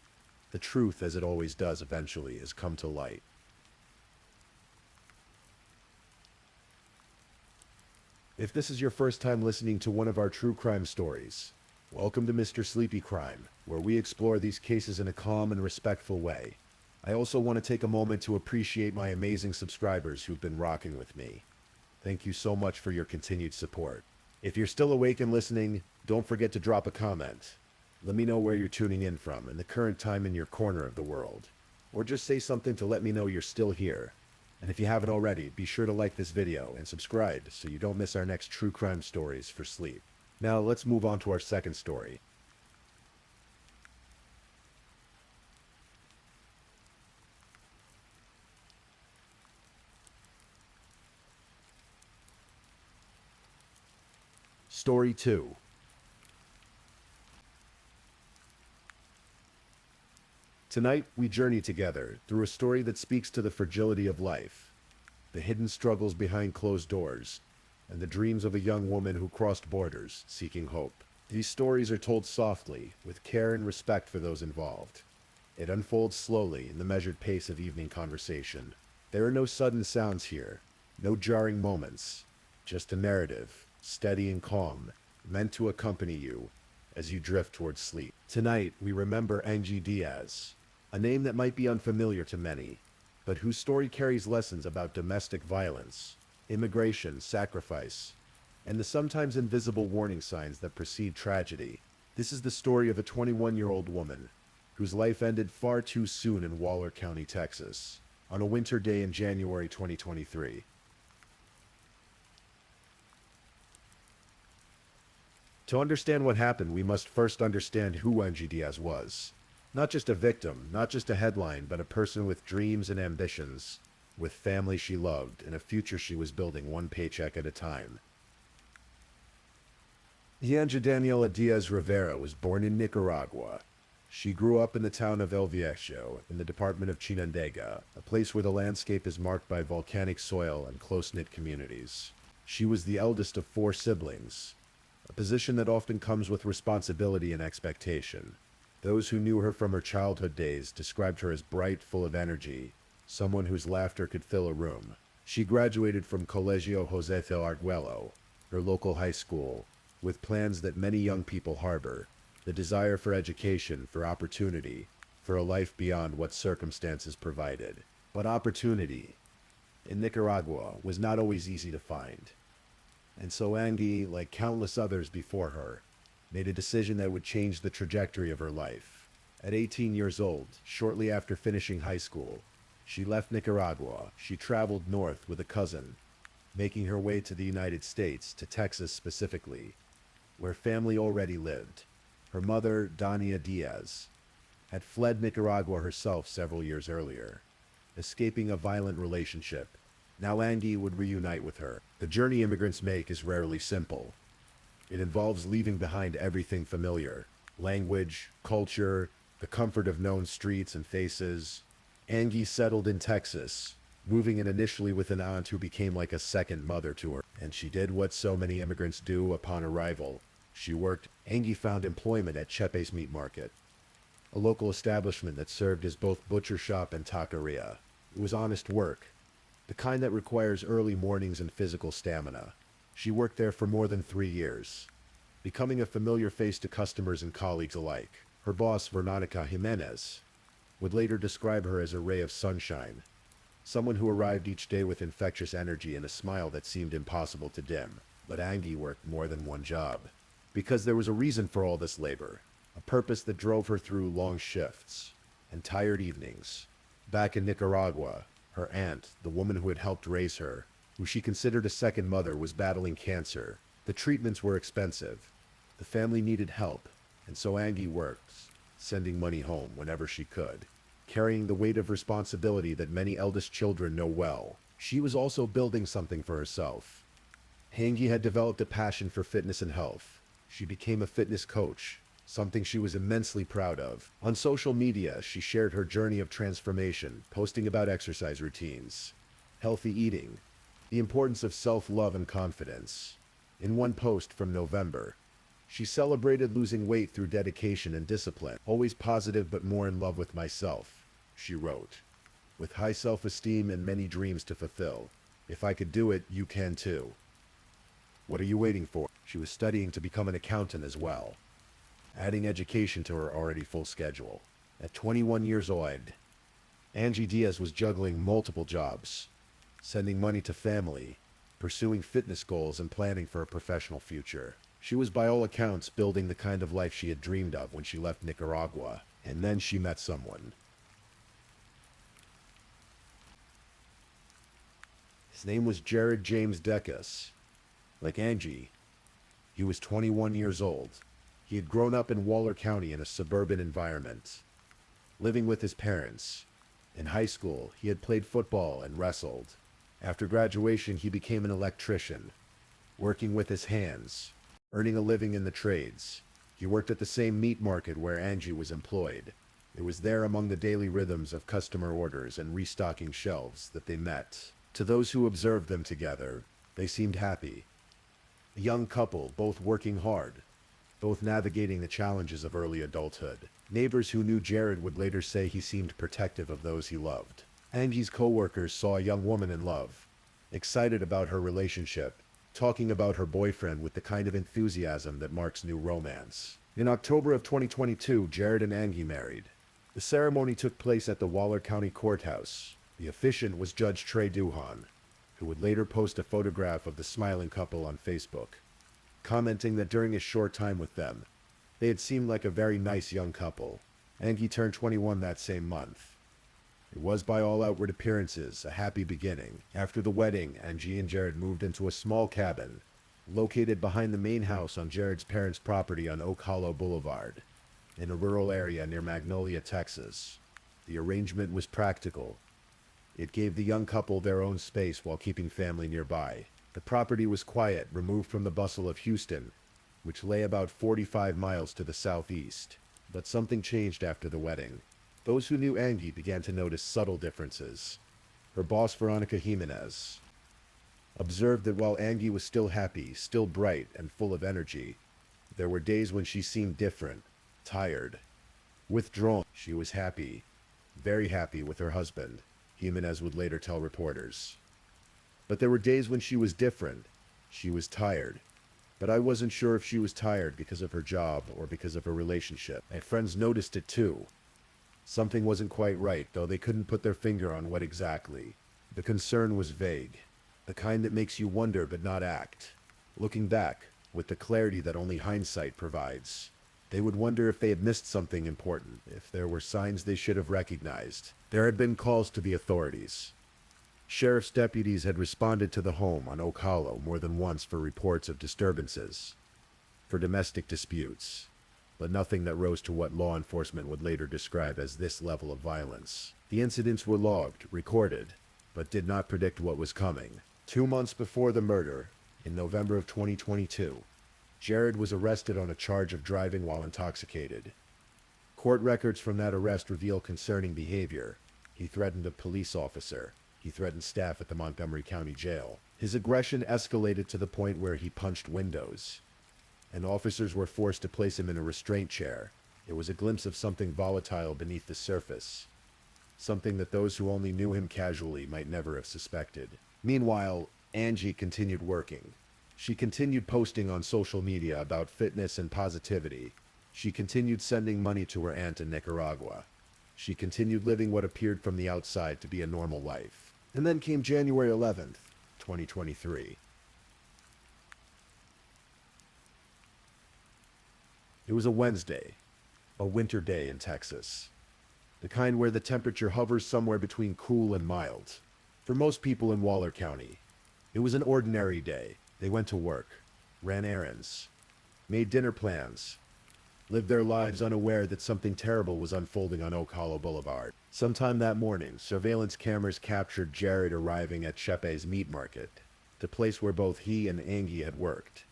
The truth, as it always does eventually, has come to light. If this is your first time listening to one of our true crime stories, welcome to Mr. Sleepy Crime, where we explore these cases in a calm and respectful way. I also want to take a moment to appreciate my amazing subscribers who've been rocking with me. Thank you so much for your continued support. If you're still awake and listening, don't forget to drop a comment. Let me know where you're tuning in from and the current time in your corner of the world. Or just say something to let me know you're still here. And if you haven't already, be sure to like this video and subscribe so you don't miss our next true crime stories for sleep. Now let's move on to our second story. Story 2. Tonight, we journey together through a story that speaks to the fragility of life, the hidden struggles behind closed doors, and the dreams of a young woman who crossed borders seeking hope. These stories are told softly, with care and respect for those involved. It unfolds slowly in the measured pace of evening conversation. There are no sudden sounds here, no jarring moments, just a narrative, steady and calm, meant to accompany you as you drift towards sleep. Tonight, we remember Angie Diaz, a name that might be unfamiliar to many, but whose story carries lessons about domestic violence, immigration, sacrifice, and the sometimes invisible warning signs that precede tragedy. This is the story of a 21-year-old woman whose life ended far too soon in Waller County, Texas, on a winter day in January 2023. To understand what happened, we must first understand who Angie Diaz was. Not just a victim, not just a headline, but a person with dreams and ambitions, with family she loved, and a future she was building one paycheck at a time. Angie Daniela Diaz Rivera was born in Nicaragua. She grew up in the town of El Viejo, in the department of Chinandega, a place where the landscape is marked by volcanic soil and close-knit communities. She was the eldest of 4 siblings, a position that often comes with responsibility and expectation. Those who knew her from her childhood days described her as bright, full of energy, someone whose laughter could fill a room. She graduated from Colegio José del Arguello, her local high school, with plans that many young people harbor, the desire for education, for opportunity, for a life beyond what circumstances provided. But opportunity, in Nicaragua, was not always easy to find. And so Angie, like countless others before her, made a decision that would change the trajectory of her life. At 18 years old, shortly after finishing high school, she left Nicaragua. She traveled north with a cousin, making her way to the United States, to Texas specifically, where family already lived. Her mother, Dania Diaz, had fled Nicaragua herself several years earlier, escaping a violent relationship. Now Angie would reunite with her. The journey immigrants make is rarely simple. It involves leaving behind everything familiar: language, culture, the comfort of known streets and faces. Angie settled in Texas, moving in initially with an aunt who became like a second mother to her. And she did what so many immigrants do upon arrival. She worked. Angie found employment at Chepe's Meat Market, a local establishment that served as both butcher shop and taqueria. It was honest work. the kind that requires early mornings and physical stamina. She worked there for more than 3 years, becoming a familiar face to customers and colleagues alike. Her boss, Veronica Jimenez, would later describe her as a ray of sunshine, someone who arrived each day with infectious energy and a smile that seemed impossible to dim. But Angie worked more than one job, because there was a reason for all this labor, a purpose that drove her through long shifts and tired evenings. Back in Nicaragua, her aunt, the woman who had helped raise her, who she considered a second mother, was battling cancer. The treatments were expensive. The family needed help, and so Angie worked, sending money home whenever she could, carrying the weight of responsibility that many eldest children know well. She was also building something for herself. Angie had developed a passion for fitness and health. She became a fitness coach, something she was immensely proud of. On social media, she shared her journey of transformation, posting about exercise routines, healthy eating, the importance of self-love and confidence. In one post from November, she celebrated losing weight through dedication and discipline. Always positive but more in love with myself, she wrote. With high self-esteem and many dreams to fulfill. If I could do it, you can too. What are you waiting for? She was studying to become an accountant as well, adding education to her already full schedule. At 21 years old, Angie Diaz was juggling multiple jobs, sending money to family, pursuing fitness goals, and planning for a professional future. She was by all accounts building the kind of life she had dreamed of when she left Nicaragua. And then she met someone. His name was Jared James Decas. Like Angie, he was 21 years old. He had grown up in Waller County in a suburban environment, living with his parents. In high school, he had played football and wrestled. After graduation, he became an electrician, working with his hands, earning a living in the trades. He worked at the same meat market where Angie was employed. It was there, among the daily rhythms of customer orders and restocking shelves, that they met. To those who observed them together, they seemed happy. A young couple, both working hard, both navigating the challenges of early adulthood. Neighbors who knew Jared would later say he seemed protective of those he loved. Angie's co-workers saw a young woman in love, excited about her relationship, talking about her boyfriend with the kind of enthusiasm that marks new romance. In October of 2022, Jared and Angie married. The ceremony took place at the Waller County Courthouse. The officiant was Judge Trey Duhan, who would later post a photograph of the smiling couple on Facebook, commenting that during his short time with them, they had seemed like a very nice young couple. Angie turned 21 that same month. It was, by all outward appearances, a happy beginning. After the wedding, Angie and Jared moved into a small cabin, located behind the main house on Jared's parents' property on Oak Hollow Boulevard, in a rural area near Magnolia, Texas. The arrangement was practical. It gave the young couple their own space while keeping family nearby. The property was quiet, removed from the bustle of Houston, which lay about 45 miles to the southeast. But something changed after the wedding. Those who knew Angie began to notice subtle differences. Her boss, Veronica Jimenez, observed that while Angie was still happy, still bright, and full of energy, there were days when she seemed different, tired, withdrawn. She was happy, very happy with her husband, Jimenez would later tell reporters. But there were days when she was different. She was tired. But I wasn't sure if she was tired because of her job or because of her relationship. My friends noticed it too. Something wasn't quite right, though they couldn't put their finger on what exactly. The concern was vague, the kind that makes you wonder but not act. Looking back, with the clarity that only hindsight provides, they would wonder if they had missed something important, if there were signs they should have recognized. There had been calls to the authorities. Sheriff's deputies had responded to the home on Oak Hollow more than once for reports of disturbances, for domestic disputes, but nothing that rose to what law enforcement would later describe as this level of violence. The incidents were logged, recorded, but did not predict what was coming. 2 months before the murder, in November of 2022, Jared was arrested on a charge of driving while intoxicated. Court records from that arrest reveal concerning behavior. He threatened a police officer. He threatened staff at the Montgomery County Jail. His aggression escalated to the point where he punched windows, and officers were forced to place him in a restraint chair. It was a glimpse of something volatile beneath the surface, something that those who only knew him casually might never have suspected. Meanwhile, Angie continued working. She continued posting on social media about fitness and positivity. She continued sending money to her aunt in Nicaragua. She continued living what appeared from the outside to be a normal life. And then came January 11th, 2023. It was a Wednesday, a winter day in Texas. The kind where the temperature hovers somewhere between cool and mild. For most people in Waller County, it was an ordinary day. They went to work, ran errands, made dinner plans, lived their lives unaware that something terrible was unfolding on Oak Hollow Boulevard. Sometime that morning, surveillance cameras captured Jared arriving at Chepe's meat market, the place where both he and Angie had worked,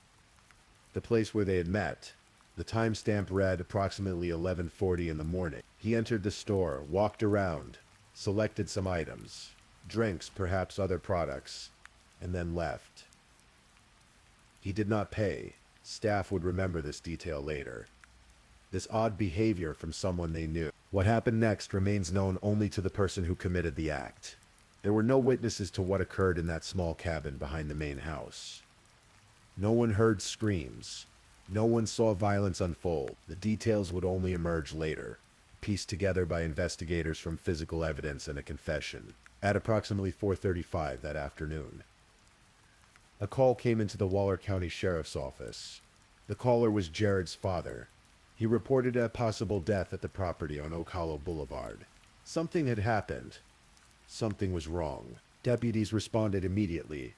the place where they had met. The timestamp read approximately 11:40 in the morning. He entered the store, walked around, selected some items, drinks, perhaps other products, and then left. He did not pay. Staff would remember this detail later. This odd behavior from someone they knew. What happened next remains known only to the person who committed the act. There were no witnesses to what occurred in that small cabin behind the main house. No one heard screams. No one saw violence unfold. The details would only emerge later, pieced together by investigators from physical evidence and a confession. At approximately 4:35 that afternoon, a call came into the Waller County Sheriff's Office. The caller was Jared's father. He reported a possible death at the property on Oak Hollow Boulevard. Something had happened. Something was wrong. Deputies responded immediately,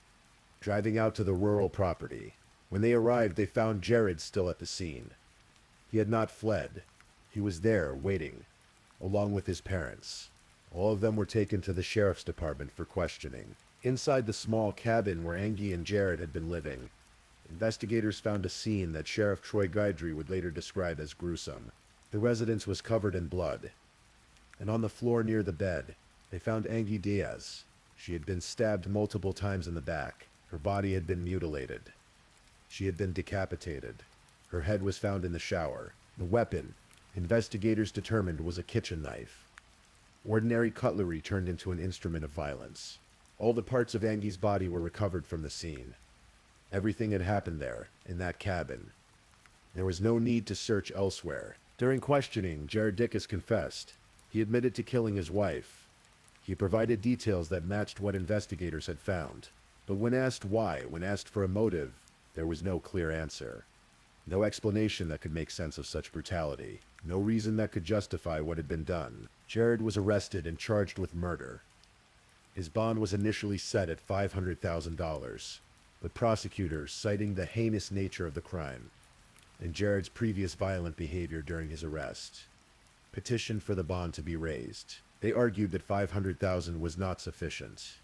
driving out to the rural property. When they arrived, they found Jared still at the scene. He had not fled. He was there, waiting, along with his parents. All of them were taken to the sheriff's department for questioning. Inside the small cabin where Angie and Jared had been living, investigators found a scene that Sheriff Troy Guidry would later describe as gruesome. The residence was covered in blood, and on the floor near the bed, they found Angie Diaz. She had been stabbed multiple times in the back. Her body had been mutilated. She had been decapitated. Her head was found in the shower. The weapon, investigators determined, was a kitchen knife. Ordinary cutlery turned into an instrument of violence. All the parts of Angie's body were recovered from the scene. Everything had happened there, in that cabin. There was no need to search elsewhere. During questioning, Jared Dickus confessed. He admitted to killing his wife. He provided details that matched what investigators had found. But when asked why, when asked for a motive, there was no clear answer. No explanation that could make sense of such brutality. No reason that could justify what had been done. Jared was arrested and charged with murder. His bond was initially set at $500,000, but prosecutors, citing the heinous nature of the crime and Jared's previous violent behavior during his arrest, petitioned for the bond to be raised. They argued that $500,000 was not sufficient.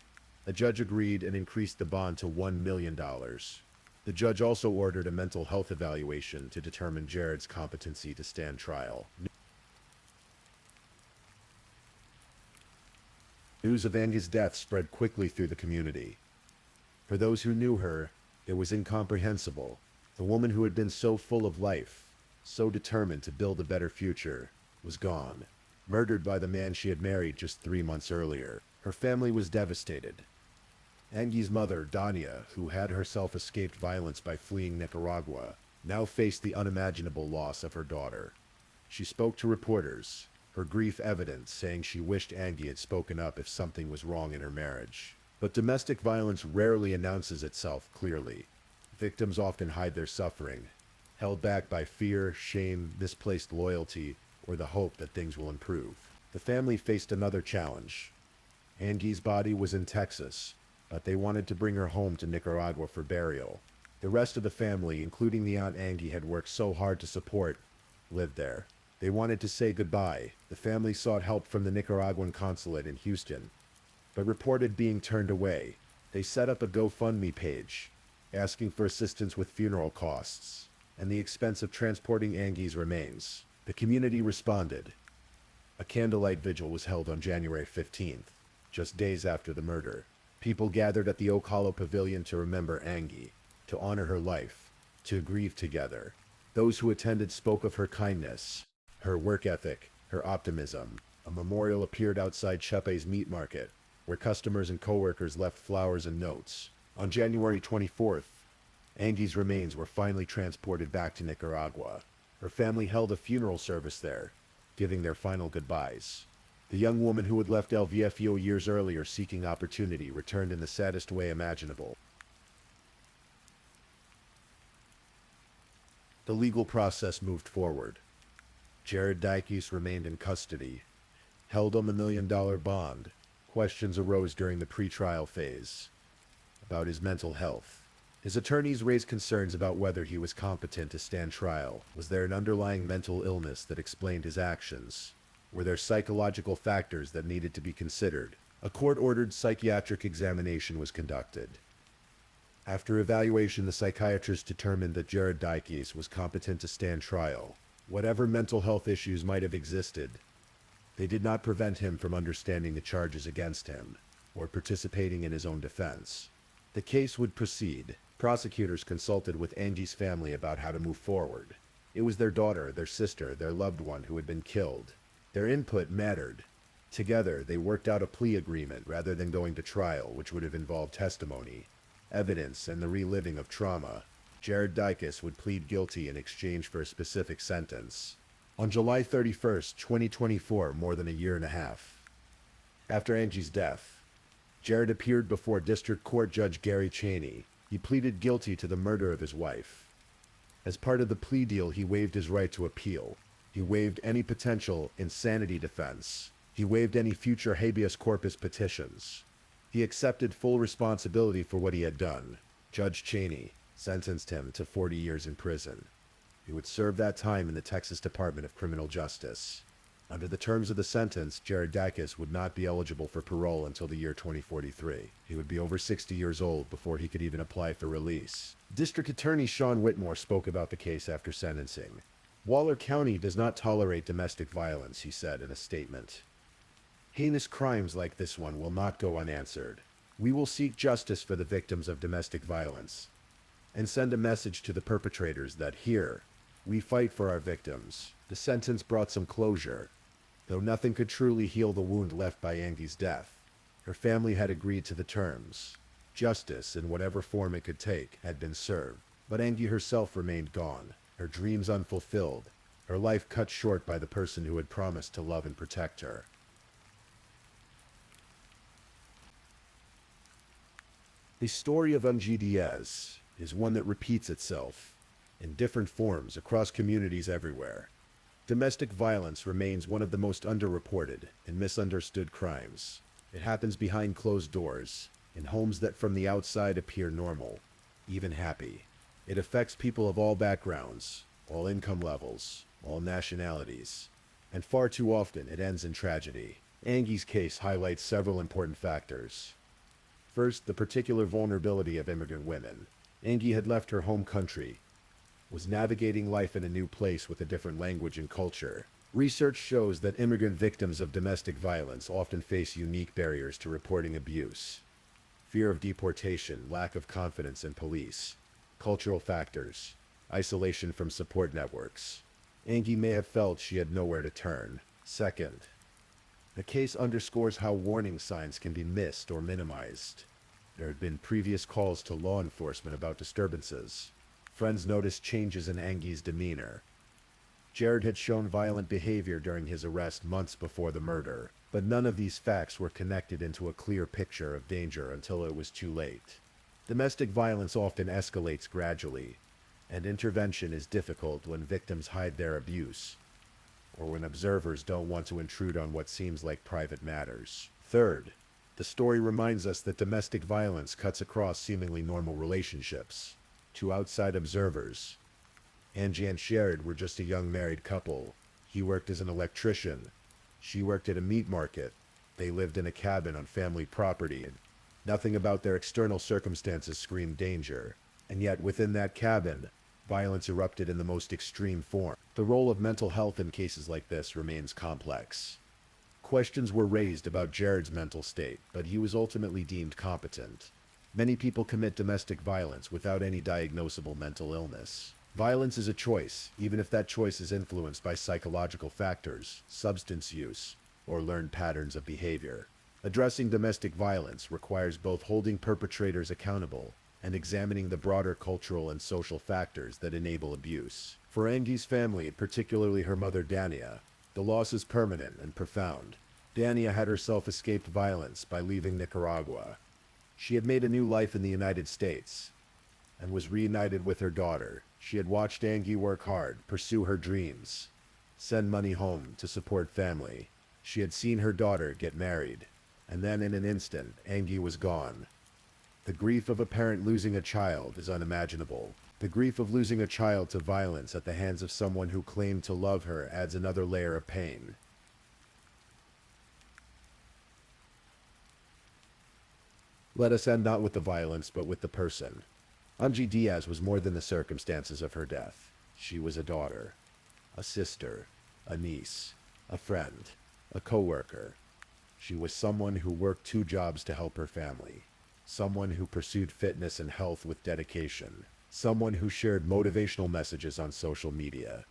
A judge agreed and increased the bond to $1 million. The judge also ordered a mental health evaluation to determine Jared's competency to stand trial. News of Angie's death spread quickly through the community. For those who knew her, it was incomprehensible. The woman who had been so full of life, so determined to build a better future, was gone, murdered by the man she had married just 3 months earlier. Her family was devastated. Angie's mother, Dania, who had herself escaped violence by fleeing Nicaragua, now faced the unimaginable loss of her daughter. She spoke to reporters, her grief evident, saying she wished Angie had spoken up if something was wrong in her marriage. But domestic violence rarely announces itself clearly. Victims often hide their suffering, held back by fear, shame, misplaced loyalty, or the hope that things will improve. The family faced another challenge. Angie's body was in Texas, but they wanted to bring her home to Nicaragua for burial. The rest of the family, including the aunt Angie had worked so hard to support, lived there. They wanted to say goodbye. The family sought help from the Nicaraguan consulate in Houston, but reported being turned away. They set up a GoFundMe page, asking for assistance with funeral costs and the expense of transporting Angie's remains. The community responded. A candlelight vigil was held on January 15th, just days after the murder. People gathered at the Oak Hollow Pavilion to remember Angie, to honor her life, to grieve together. Those who attended spoke of her kindness, her work ethic, her optimism, A memorial appeared outside Chepe's meat market, where customers and coworkers left flowers and notes. On January 24th, Angie's remains were finally transported back to Nicaragua. Her family held a funeral service there, giving their final goodbyes. The young woman who had left El Viejo years earlier seeking opportunity returned in the saddest way imaginable. The legal process moved forward. Jared Dykes remained in custody, held on the $1 million bond. Questions arose during the pretrial phase about his mental health. His attorneys raised concerns about whether he was competent to stand trial. Was there an underlying mental illness that explained his actions? Were there psychological factors that needed to be considered? A court-ordered psychiatric examination was conducted. After evaluation, the psychiatrist determined that Jared Dykes was competent to stand trial. Whatever mental health issues might have existed, they did not prevent him from understanding the charges against him or participating in his own defense. The case would proceed. Prosecutors consulted with Angie's family about how to move forward. It was their daughter, their sister, their loved one who had been killed. Their input mattered. Together, they worked out a plea agreement rather than going to trial, which would have involved testimony, evidence, and the reliving of trauma. Jared Dykes would plead guilty in exchange for a specific sentence. On July 31st, 2024, more than a year and a half after Angie's death, Jared appeared before District Court Judge Gary Cheney. He pleaded guilty to the murder of his wife. As part of the plea deal, he waived his right to appeal. He waived any potential insanity defense. He waived any future habeas corpus petitions. He accepted full responsibility for what he had done. Judge Cheney sentenced him to 40 years in prison. He would serve that time in the Texas Department of Criminal Justice. Under the terms of the sentence, Jared Dykes would not be eligible for parole until the year 2043. He would be over 60 years old before he could even apply for release. District Attorney Sean Whitmore spoke about the case after sentencing. Waller County does not tolerate domestic violence, he said in a statement. Heinous crimes like this one will not go unanswered. We will seek justice for the victims of domestic violence and send a message to the perpetrators that here, we fight for our victims. The sentence brought some closure, though nothing could truly heal the wound left by Angie's death. Her family had agreed to the terms. Justice, in whatever form it could take, had been served. But Angie herself remained gone, her dreams unfulfilled, her life cut short by the person who had promised to love and protect her. The story of Angie Diaz is one that repeats itself in different forms across communities everywhere. Domestic violence remains one of the most underreported and misunderstood crimes. It happens behind closed doors, in homes that from the outside appear normal, even happy. It affects people of all backgrounds, all income levels, all nationalities, and far too often it ends in tragedy. Angie's case highlights several important factors. First, the particular vulnerability of immigrant women. Angie had left her home country, was navigating life in a new place with a different language and culture. Research shows that immigrant victims of domestic violence often face unique barriers to reporting abuse. Fear of deportation, lack of confidence in police, cultural factors, isolation from support networks. Angie may have felt she had nowhere to turn. Second, the case underscores how warning signs can be missed or minimized. There had been previous calls to law enforcement about disturbances. Friends noticed changes in Angie's demeanor. Jared had shown violent behavior during his arrest months before the murder, but none of these facts were connected into a clear picture of danger until it was too late. Domestic violence often escalates gradually, and intervention is difficult when victims hide their abuse, or when observers don't want to intrude on what seems like private matters. Third, the story reminds us that domestic violence cuts across seemingly normal relationships. To outside observers, Angie and Jared were just a young married couple. He worked as an electrician. She worked at a meat market. They lived in a cabin on family property, and nothing about their external circumstances screamed danger. And yet, within that cabin, violence erupted in the most extreme form. The role of mental health in cases like this remains complex. Questions were raised about Jared's mental state, but he was ultimately deemed competent. Many people commit domestic violence without any diagnosable mental illness. Violence is a choice, even if that choice is influenced by psychological factors, substance use, or learned patterns of behavior. Addressing domestic violence requires both holding perpetrators accountable and examining the broader cultural and social factors that enable abuse. For Angie's family, particularly her mother Dania, the loss is permanent and profound. Dania had herself escaped violence by leaving Nicaragua. She had made a new life in the United States and was reunited with her daughter. She had watched Angie work hard, pursue her dreams, send money home to support family. She had seen her daughter get married, and then in an instant, Angie was gone. The grief of a parent losing a child is unimaginable. The grief of losing a child to violence at the hands of someone who claimed to love her adds another layer of pain. Let us end not with the violence, but with the person. Angie Diaz was more than the circumstances of her death. She was a daughter, a sister, a niece, a friend, a co-worker. She was someone who worked 2 jobs to help her family. Someone who pursued fitness and health with dedication. Someone who shared motivational messages on social media,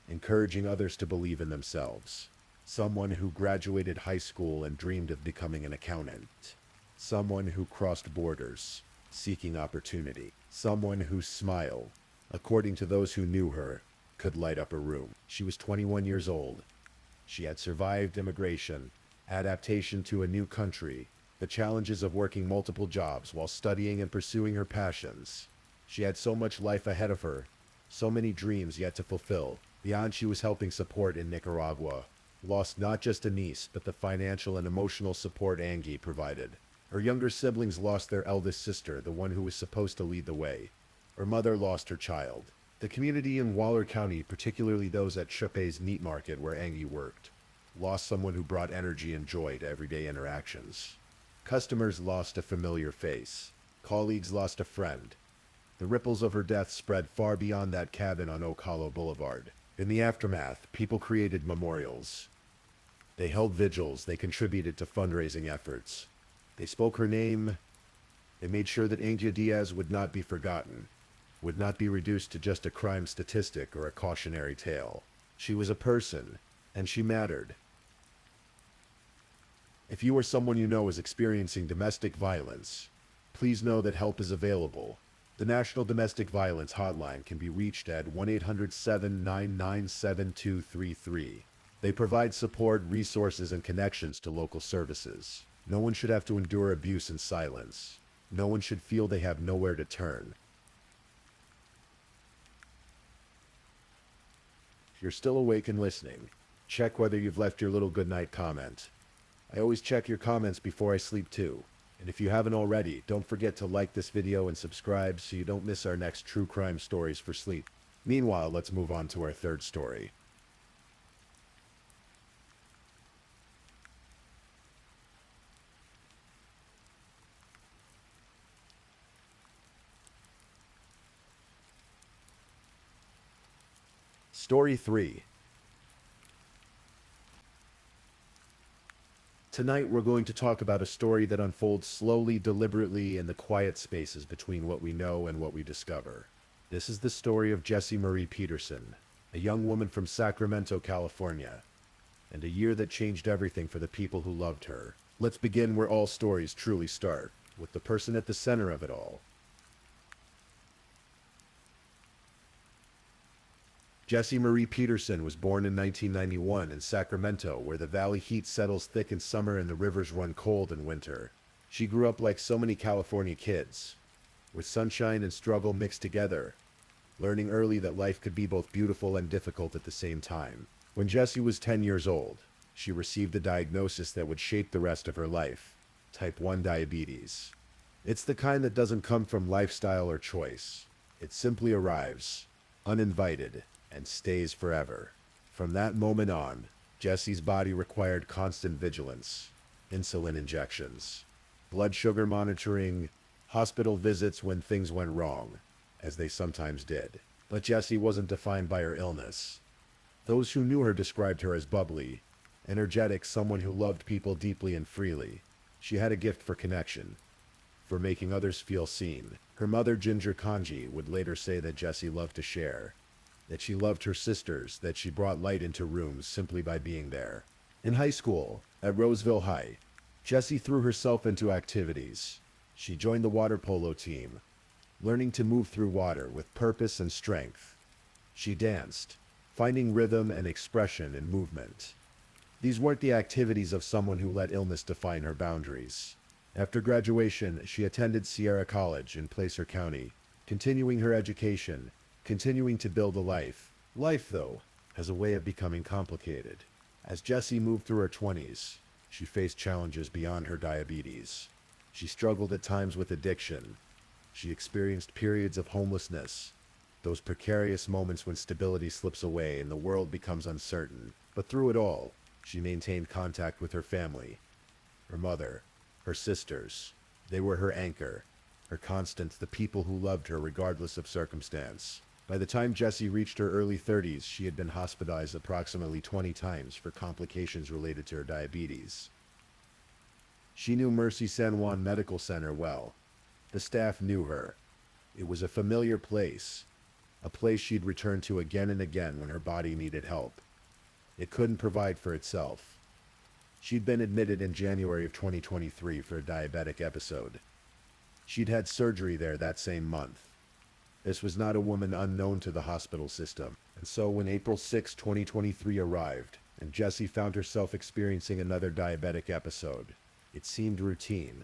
encouraging others to believe in themselves. Someone who graduated high school and dreamed of becoming an accountant. Someone who crossed borders, seeking opportunity. Someone whose smile, according to those who knew her, could light up a room. She was 21 years old. She had survived immigration, adaptation to a new country, the challenges of working multiple jobs while studying and pursuing her passions. She had so much life ahead of her, so many dreams yet to fulfill. Beyond she was helping support in Nicaragua, lost not just a niece, but the financial and emotional support Angie provided. Her younger siblings lost their eldest sister, the one who was supposed to lead the way. Her mother lost her child. The community in Waller County, particularly those at Chupé's meat market where Angie worked, lost someone who brought energy and joy to everyday interactions. Customers lost a familiar face. Colleagues lost a friend. The ripples of her death spread far beyond that cabin on Oak Hollow Boulevard. In the aftermath, people created memorials. They held vigils. They contributed to fundraising efforts. They spoke her name. They made sure that Angie Diaz would not be forgotten, would not be reduced to just a crime statistic or a cautionary tale. She was a person, and she mattered. If you or someone you know is experiencing domestic violence, please know that help is available. The National Domestic Violence Hotline can be reached at 1-800-799-7233. They provide support, resources, and connections to local services. No one should have to endure abuse in silence. No one should feel they have nowhere to turn. If you're still awake and listening, check whether you've left your little goodnight comment. I always check your comments before I sleep too. And if you haven't already, don't forget to like this video and subscribe so you don't miss our next true crime stories for sleep. Meanwhile, let's move on to our third story. Story 3. Tonight we're going to talk about a story that unfolds slowly, deliberately, in the quiet spaces between what we know and what we discover. This is the story of Jessie Marie Peterson, a young woman from Sacramento, California, and a year that changed everything for the people who loved her. Let's begin where all stories truly start, with the person at the center of it all. Jessie Marie Peterson was born in 1991 in Sacramento, where the valley heat settles thick in summer and the rivers run cold in winter. She grew up like so many California kids, with sunshine and struggle mixed together, learning early that life could be both beautiful and difficult at the same time. When Jessie was 10 years old, she received a diagnosis that would shape the rest of her life: type 1 diabetes. It's the kind that doesn't come from lifestyle or choice. It simply arrives, uninvited, and stays forever. From that moment on, Jessie's body required constant vigilance, insulin injections, blood sugar monitoring, hospital visits when things went wrong, as they sometimes did. But Jessie wasn't defined by her illness. Those who knew her described her as bubbly, energetic, someone who loved people deeply and freely. She had a gift for connection, for making others feel seen. Her mother, Ginger Kanji, would later say that Jessie loved to share, that she loved her sisters, that she brought light into rooms simply by being there. In high school, at Roseville High, Jessie threw herself into activities. She joined the water polo team, learning to move through water with purpose and strength. She danced, finding rhythm and expression in movement. These weren't the activities of someone who let illness define her boundaries. After graduation, she attended Sierra College in Placer County, continuing her education, continuing to build a life. Life, though, has a way of becoming complicated. As Jessie moved through her 20s, she faced challenges beyond her diabetes. She struggled at times with addiction. She experienced periods of homelessness, those precarious moments when stability slips away and the world becomes uncertain. But through it all, she maintained contact with her family, her mother, her sisters. They were her anchor, her constants, the people who loved her regardless of circumstance. By the time Jessie reached her early 30s, she had been hospitalized approximately 20 times for complications related to her diabetes. She knew Mercy San Juan Medical Center well. The staff knew her. It was a familiar place, a place she'd return to again and again when her body needed help. It couldn't provide for itself. She'd been admitted in January of 2023 for a diabetic episode. She'd had surgery there that same month. This was not a woman unknown to the hospital system, and so when April 6, 2023 arrived, and Jessie found herself experiencing another diabetic episode, it seemed routine.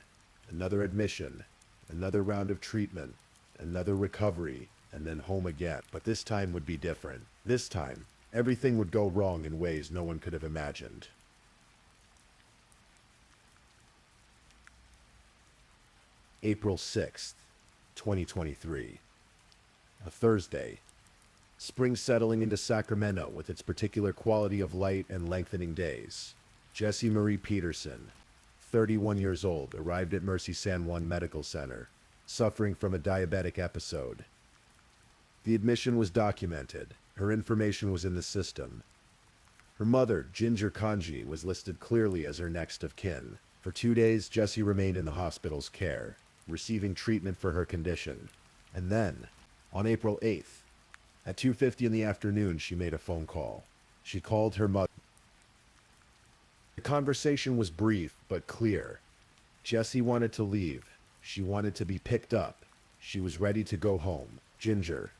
Another admission, another round of treatment, another recovery, and then home again. But this time would be different. This time, everything would go wrong in ways no one could have imagined. April 6th, 2023. A Thursday. Spring settling into Sacramento with its particular quality of light and lengthening days. Jessie Marie Peterson, 31 years old, arrived at Mercy San Juan Medical Center, suffering from a diabetic episode. The admission was documented. Her information was in the system. Her mother, Ginger Kanji, was listed clearly as her next of kin. For 2 days, Jessie remained in the hospital's care, receiving treatment for her condition. And then, on April 8th, at 2:50 in the afternoon, she made a phone call. She called her mother. The conversation was brief but clear. Jessie wanted to leave. She wanted to be picked up. She was ready to go home. Ginger,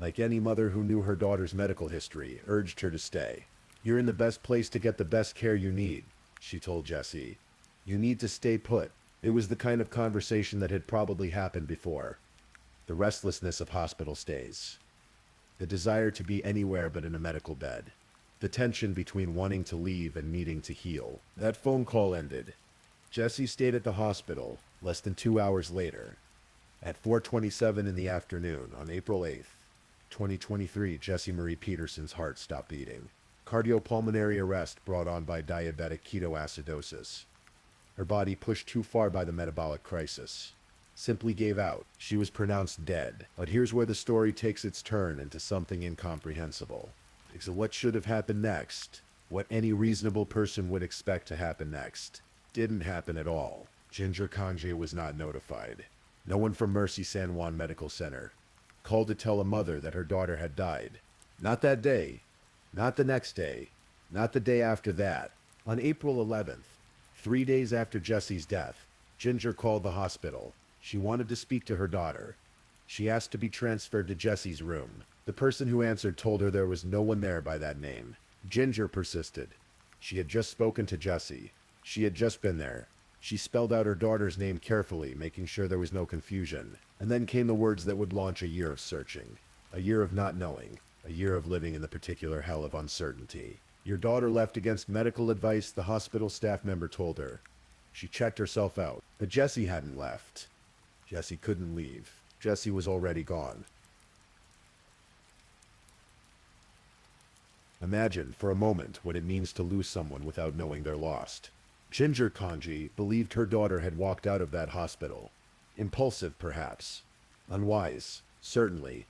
like any mother who knew her daughter's medical history, urged her to stay. "You're in the best place to get the best care you need," she told Jessie. "You need to stay put." It was the kind of conversation that had probably happened before. The restlessness of hospital stays. The desire to be anywhere but in a medical bed. The tension between wanting to leave and needing to heal. That phone call ended. Jessie stayed at the hospital less than 2 hours later. At 4:27 in the afternoon on April 8th, 2023, Jessie Marie Peterson's heart stopped beating. Cardiopulmonary arrest brought on by diabetic ketoacidosis. Her body pushed too far by the metabolic crisis. Simply gave out. She was pronounced dead. But here's where the story takes its turn into something incomprehensible. So what should have happened next, what any reasonable person would expect to happen next, didn't happen at all. Ginger Kanji was not notified. No one from Mercy San Juan Medical Center called to tell a mother that her daughter had died. Not that day, not the next day, not the day after that. On April 11th, 3 days after Jessie's death, Ginger called the hospital. She wanted to speak to her daughter. She asked to be transferred to Jessie's room. The person who answered told her there was no one there by that name. Ginger persisted. She had just spoken to Jessie. She had just been there. She spelled out her daughter's name carefully, making sure there was no confusion. And then came the words that would launch a year of searching. A year of not knowing. A year of living in the particular hell of uncertainty. "Your daughter left against medical advice," the hospital staff member told her. She checked herself out. But Jessie hadn't left. Jessie couldn't leave. Jessie was already gone. Imagine, for a moment, what it means to lose someone without knowing they're lost. Ginger Kanji believed her daughter had walked out of that hospital. Impulsive, perhaps. Unwise, certainly.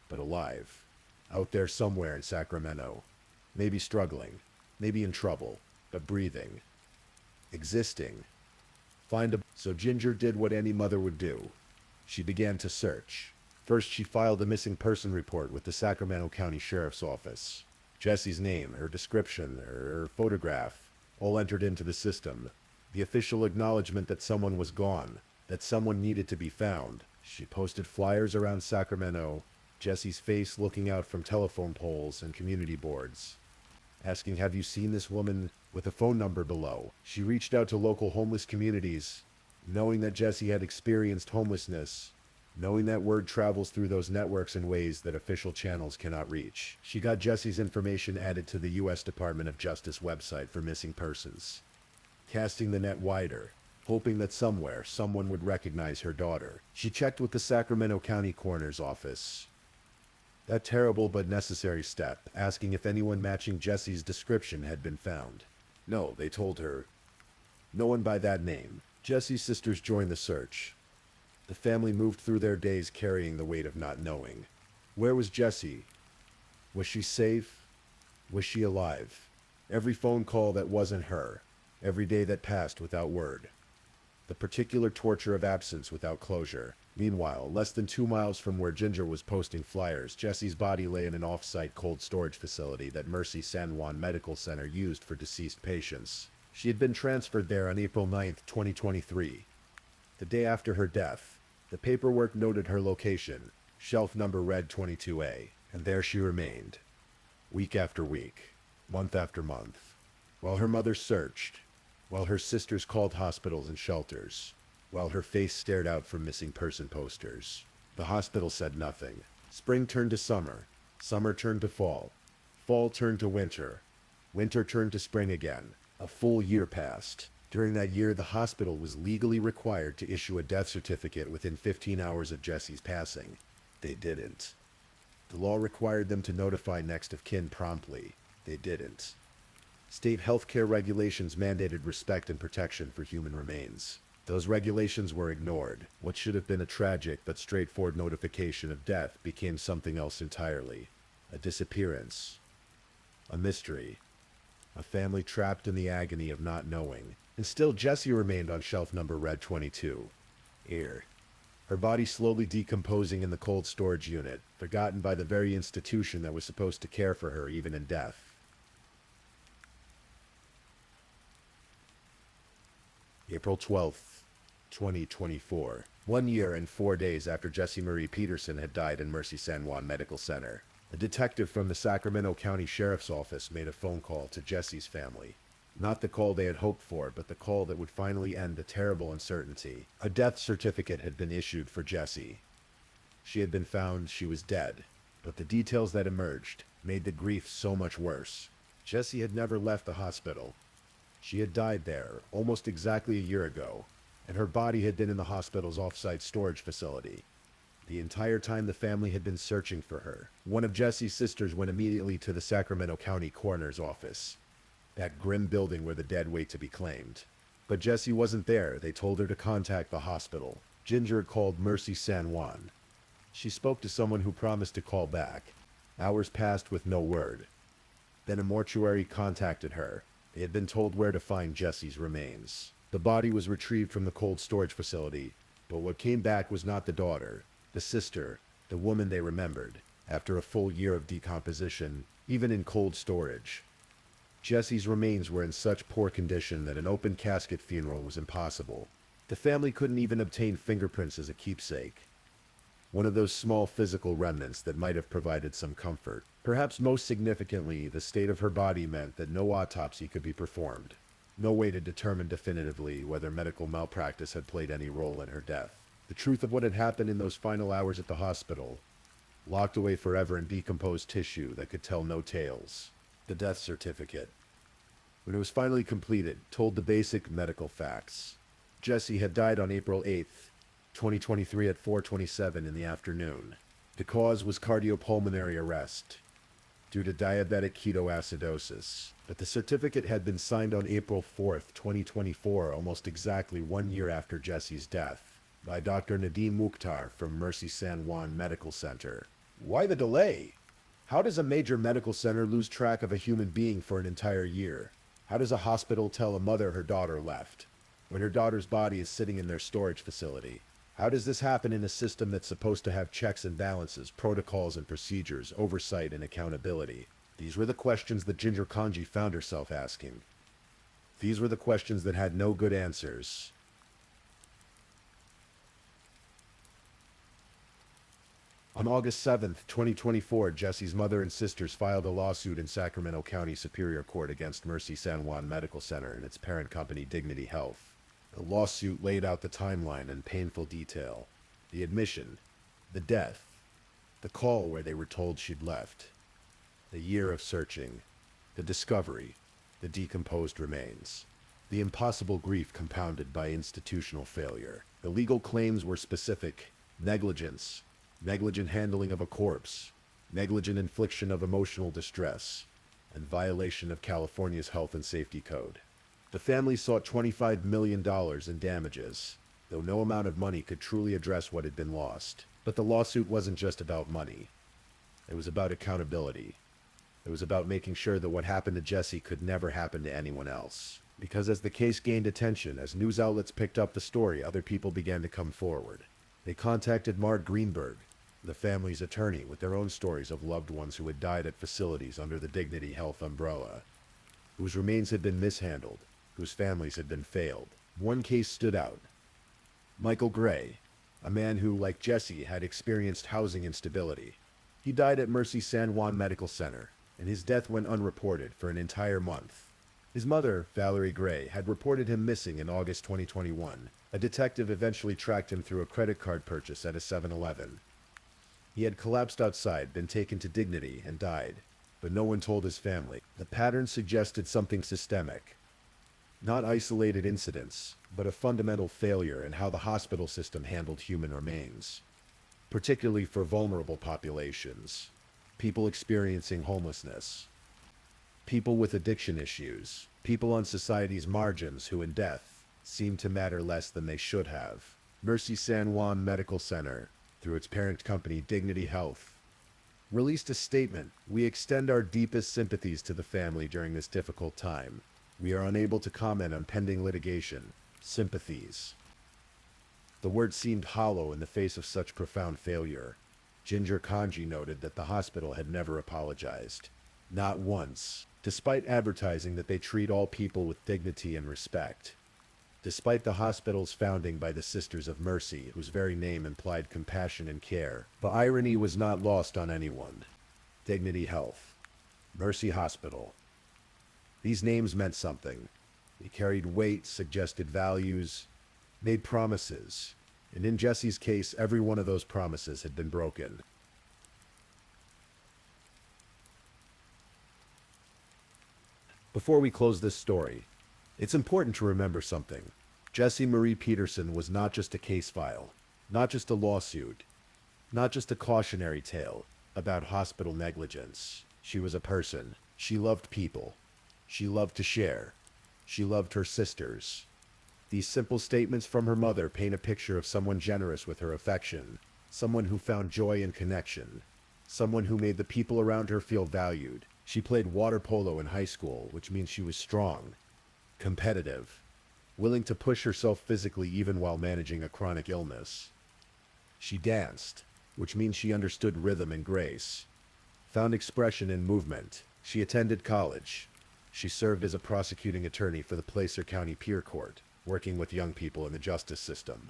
But alive. Out there somewhere in Sacramento. Maybe struggling. Maybe in trouble. But breathing. Existing. So Ginger did what any mother would do. She began to search. First, she filed a missing person report with the Sacramento County Sheriff's Office. Jesse's name, her description, her photograph, all entered into the system. The official acknowledgement that someone was gone, that someone needed to be found. She posted flyers around Sacramento, Jesse's face looking out from telephone poles and community boards, asking, "Have you seen this woman?" with a phone number below. She reached out to local homeless communities, knowing that Jesse had experienced homelessness, knowing that word travels through those networks in ways that official channels cannot reach. She got Jesse's information added to the U.S. Department of Justice website for missing persons, casting the net wider, hoping that somewhere someone would recognize her daughter. She checked with the Sacramento County Coroner's Office. That terrible but necessary step, asking if anyone matching Jesse's description had been found. No, they told her, no one by that name. Jesse's sisters joined the search. The family moved through their days carrying the weight of not knowing. Where was Jessie? Was she safe? Was she alive? Every phone call that wasn't her. Every day that passed without word. The particular torture of absence without closure. Meanwhile, less than 2 miles from where Ginger was posting flyers, Jesse's body lay in an off-site cold storage facility that Mercy San Juan Medical Center used for deceased patients. She had been transferred there on April 9, 2023. The day after her death, the paperwork noted her location, shelf number read 22A, and there she remained, week after week, month after month, while her mother searched, while her sisters called hospitals and shelters, while her face stared out from missing person posters. The hospital said nothing. Spring turned to summer, summer turned to fall, fall turned to winter, winter turned to spring again. A full year passed. During that year, the hospital was legally required to issue a death certificate within 15 hours of Jesse's passing. They didn't. The law required them to notify next of kin promptly. They didn't. State healthcare regulations mandated respect and protection for human remains. Those regulations were ignored. What should have been a tragic but straightforward notification of death became something else entirely. A disappearance. A mystery. A family trapped in the agony of not knowing. And still Jessie remained on shelf number red 22. Eerie. Her body slowly decomposing in the cold storage unit, forgotten by the very institution that was supposed to care for her even in death. April 12th, 2024. 1 year and 4 days after Jessie Marie Peterson had died in Mercy San Juan Medical Center. A detective from the Sacramento County Sheriff's Office made a phone call to Jessie's family. Not the call they had hoped for, but the call that would finally end a terrible uncertainty. A death certificate had been issued for Jessie. She had been found, she was dead. But the details that emerged made the grief so much worse. Jessie had never left the hospital. She had died there, almost exactly a year ago, and her body had been in the hospital's off-site storage facility. The entire time the family had been searching for her. One of Jessie's sisters went immediately to the Sacramento County Coroner's Office, that grim building where the dead wait to be claimed. But Jessie wasn't there. They told her to contact the hospital. Ginger called Mercy San Juan. She spoke to someone who promised to call back. Hours passed with no word. Then a mortuary contacted her. They had been told where to find Jessie's remains. The body was retrieved from the cold storage facility, but what came back was not the daughter, the sister, the woman they remembered, after a full year of decomposition, even in cold storage. Jessie's remains were in such poor condition that an open casket funeral was impossible. The family couldn't even obtain fingerprints as a keepsake. One of those small physical remnants that might have provided some comfort. Perhaps most significantly, the state of her body meant that no autopsy could be performed. No way to determine definitively whether medical malpractice had played any role in her death. The truth of what had happened in those final hours at the hospital, locked away forever in decomposed tissue that could tell no tales. The death certificate, when it was finally completed, told the basic medical facts. Jessie had died on April 8th, 2023 at 4:27 in the afternoon. The cause was cardiopulmonary arrest due to diabetic ketoacidosis. But the certificate had been signed on April 4th, 2024, almost exactly 1 year after Jessie's death, by Dr. Nadim Mukhtar from Mercy San Juan Medical Center. Why the delay? How does a major medical center lose track of a human being for an entire year? How does a hospital tell a mother her daughter left, when her daughter's body is sitting in their storage facility? How does this happen in a system that's supposed to have checks and balances, protocols and procedures, oversight and accountability? These were the questions that Ginger Kanji found herself asking. These were the questions that had no good answers. On August 7th, 2024, Jesse's mother and sisters filed a lawsuit in Sacramento County Superior Court against Mercy San Juan Medical Center and its parent company, Dignity Health. The lawsuit laid out the timeline in painful detail. The admission, the death, the call where they were told she'd left, the year of searching, the discovery, the decomposed remains, the impossible grief compounded by institutional failure. The legal claims were specific: negligence, negligent handling of a corpse, negligent infliction of emotional distress, and violation of California's health and safety code. The family sought $25 million in damages, though no amount of money could truly address what had been lost. But the lawsuit wasn't just about money. It was about accountability. It was about making sure that what happened to Jesse could never happen to anyone else. Because as the case gained attention, as news outlets picked up the story, other people began to come forward. They contacted Mark Greenberg, the family's attorney, with their own stories of loved ones who had died at facilities under the Dignity Health umbrella, whose remains had been mishandled, whose families had been failed. One case stood out. Michael Gray, a man who, like Jesse, had experienced housing instability. He died at Mercy San Juan Medical Center, and his death went unreported for an entire month. His mother, Valerie Gray, had reported him missing in August 2021. A detective eventually tracked him through a credit card purchase at a 7-Eleven. He had collapsed outside, been taken to Dignity, and died, but no one told his family. The pattern suggested something systemic. Not isolated incidents, but a fundamental failure in how the hospital system handled human remains, particularly for vulnerable populations, people experiencing homelessness, people with addiction issues, people on society's margins who in death seemed to matter less than they should have. Mercy San Juan Medical Center, through its parent company Dignity Health, released a statement: "We extend our deepest sympathies to the family during this difficult time. We are unable to comment on pending litigation. Sympathies." The word seemed hollow in the face of such profound failure. Ginger Kanji noted that the hospital had never apologized. Not once. Despite advertising that they treat all people with dignity and respect. Despite the hospital's founding by the Sisters of Mercy, whose very name implied compassion and care, the irony was not lost on anyone. Dignity Health. Mercy Hospital. These names meant something. They carried weight, suggested values, made promises. And in Jesse's case, every one of those promises had been broken. Before we close this story, it's important to remember something. Jessie Marie Peterson was not just a case file, not just a lawsuit, not just a cautionary tale about hospital negligence. She was a person. She loved people. She loved to share. She loved her sisters. These simple statements from her mother paint a picture of someone generous with her affection, someone who found joy in connection, someone who made the people around her feel valued. She played water polo in high school, which means she was strong, competitive, willing to push herself physically even while managing a chronic illness. She danced, which means she understood rhythm and grace, found expression in movement. She attended college. She served as a prosecuting attorney for the Placer County Peer Court, working with young people in the justice system.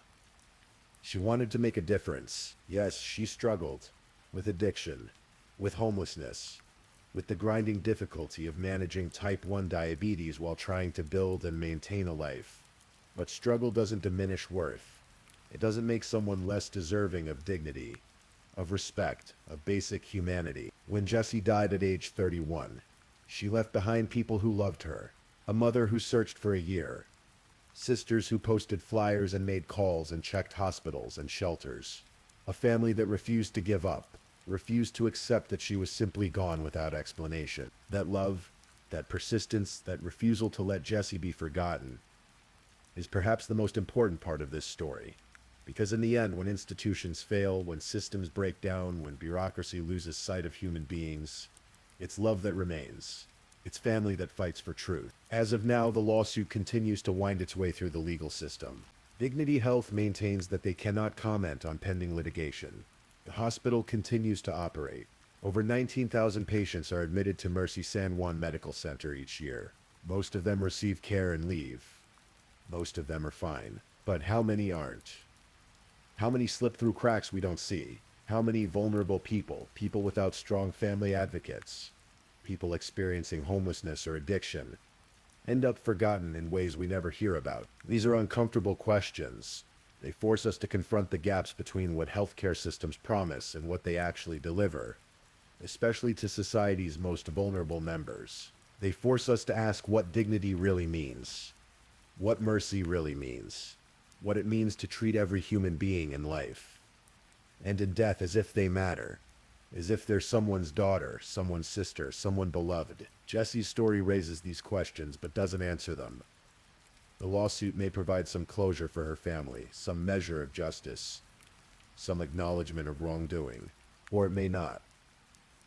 She wanted to make a difference. Yes, she struggled with addiction, with homelessness, with the grinding difficulty of managing type 1 diabetes while trying to build and maintain a life. But struggle doesn't diminish worth. It doesn't make someone less deserving of dignity, of respect, of basic humanity. When Jessie died at age 31, she left behind people who loved her, a mother who searched for a year, sisters who posted flyers and made calls and checked hospitals and shelters, a family that refused to give up, refused to accept that she was simply gone without explanation. That love, that persistence, that refusal to let Jessie be forgotten is perhaps the most important part of this story. Because in the end, when institutions fail, when systems break down, when bureaucracy loses sight of human beings, it's love that remains. It's family that fights for truth. As of now, the lawsuit continues to wind its way through the legal system. Dignity Health maintains that they cannot comment on pending litigation. The hospital continues to operate. Over 19,000 patients are admitted to Mercy San Juan Medical Center each year. Most of them receive care and leave. Most of them are fine. But how many aren't? How many slip through cracks we don't see? How many vulnerable people without strong family advocates, people experiencing homelessness or addiction, end up forgotten in ways we never hear about? These are uncomfortable questions. They force us to confront the gaps between what healthcare systems promise and what they actually deliver, especially to society's most vulnerable members. They force us to ask what dignity really means, what mercy really means, what it means to treat every human being in life and in death as if they matter, as if they're someone's daughter, someone's sister, someone beloved. Jesse's story raises these questions but doesn't answer them. The lawsuit may provide some closure for her family, some measure of justice, some acknowledgement of wrongdoing, or it may not.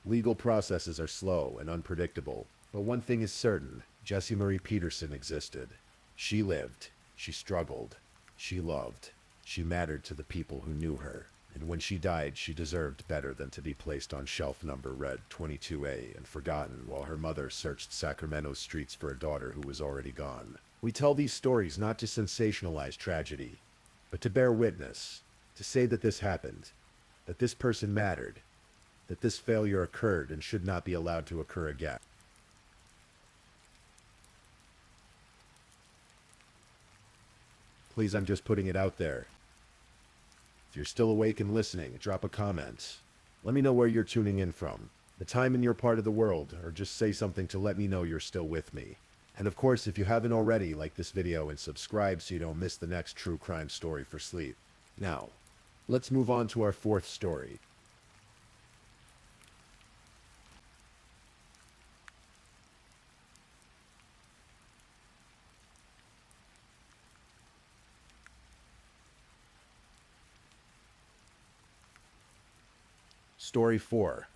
Legal processes are slow and unpredictable, but one thing is certain: Jessie Marie Peterson existed. She lived, she struggled, she loved, she mattered to the people who knew her. And when she died, she deserved better than to be placed on shelf number red 22A and forgotten while her mother searched Sacramento's streets for a daughter who was already gone. We tell these stories not to sensationalize tragedy, but to bear witness, to say that this happened, that this person mattered, that this failure occurred and should not be allowed to occur again. Please, I'm just putting it out there. If you're still awake and listening, drop a comment. Let me know where you're tuning in from, the time in your part of the world, or just say something to let me know you're still with me. And of course, if you haven't already, like this video and subscribe so you don't miss the next true crime story for sleep. Now, let's move on to our fourth story. Story 4.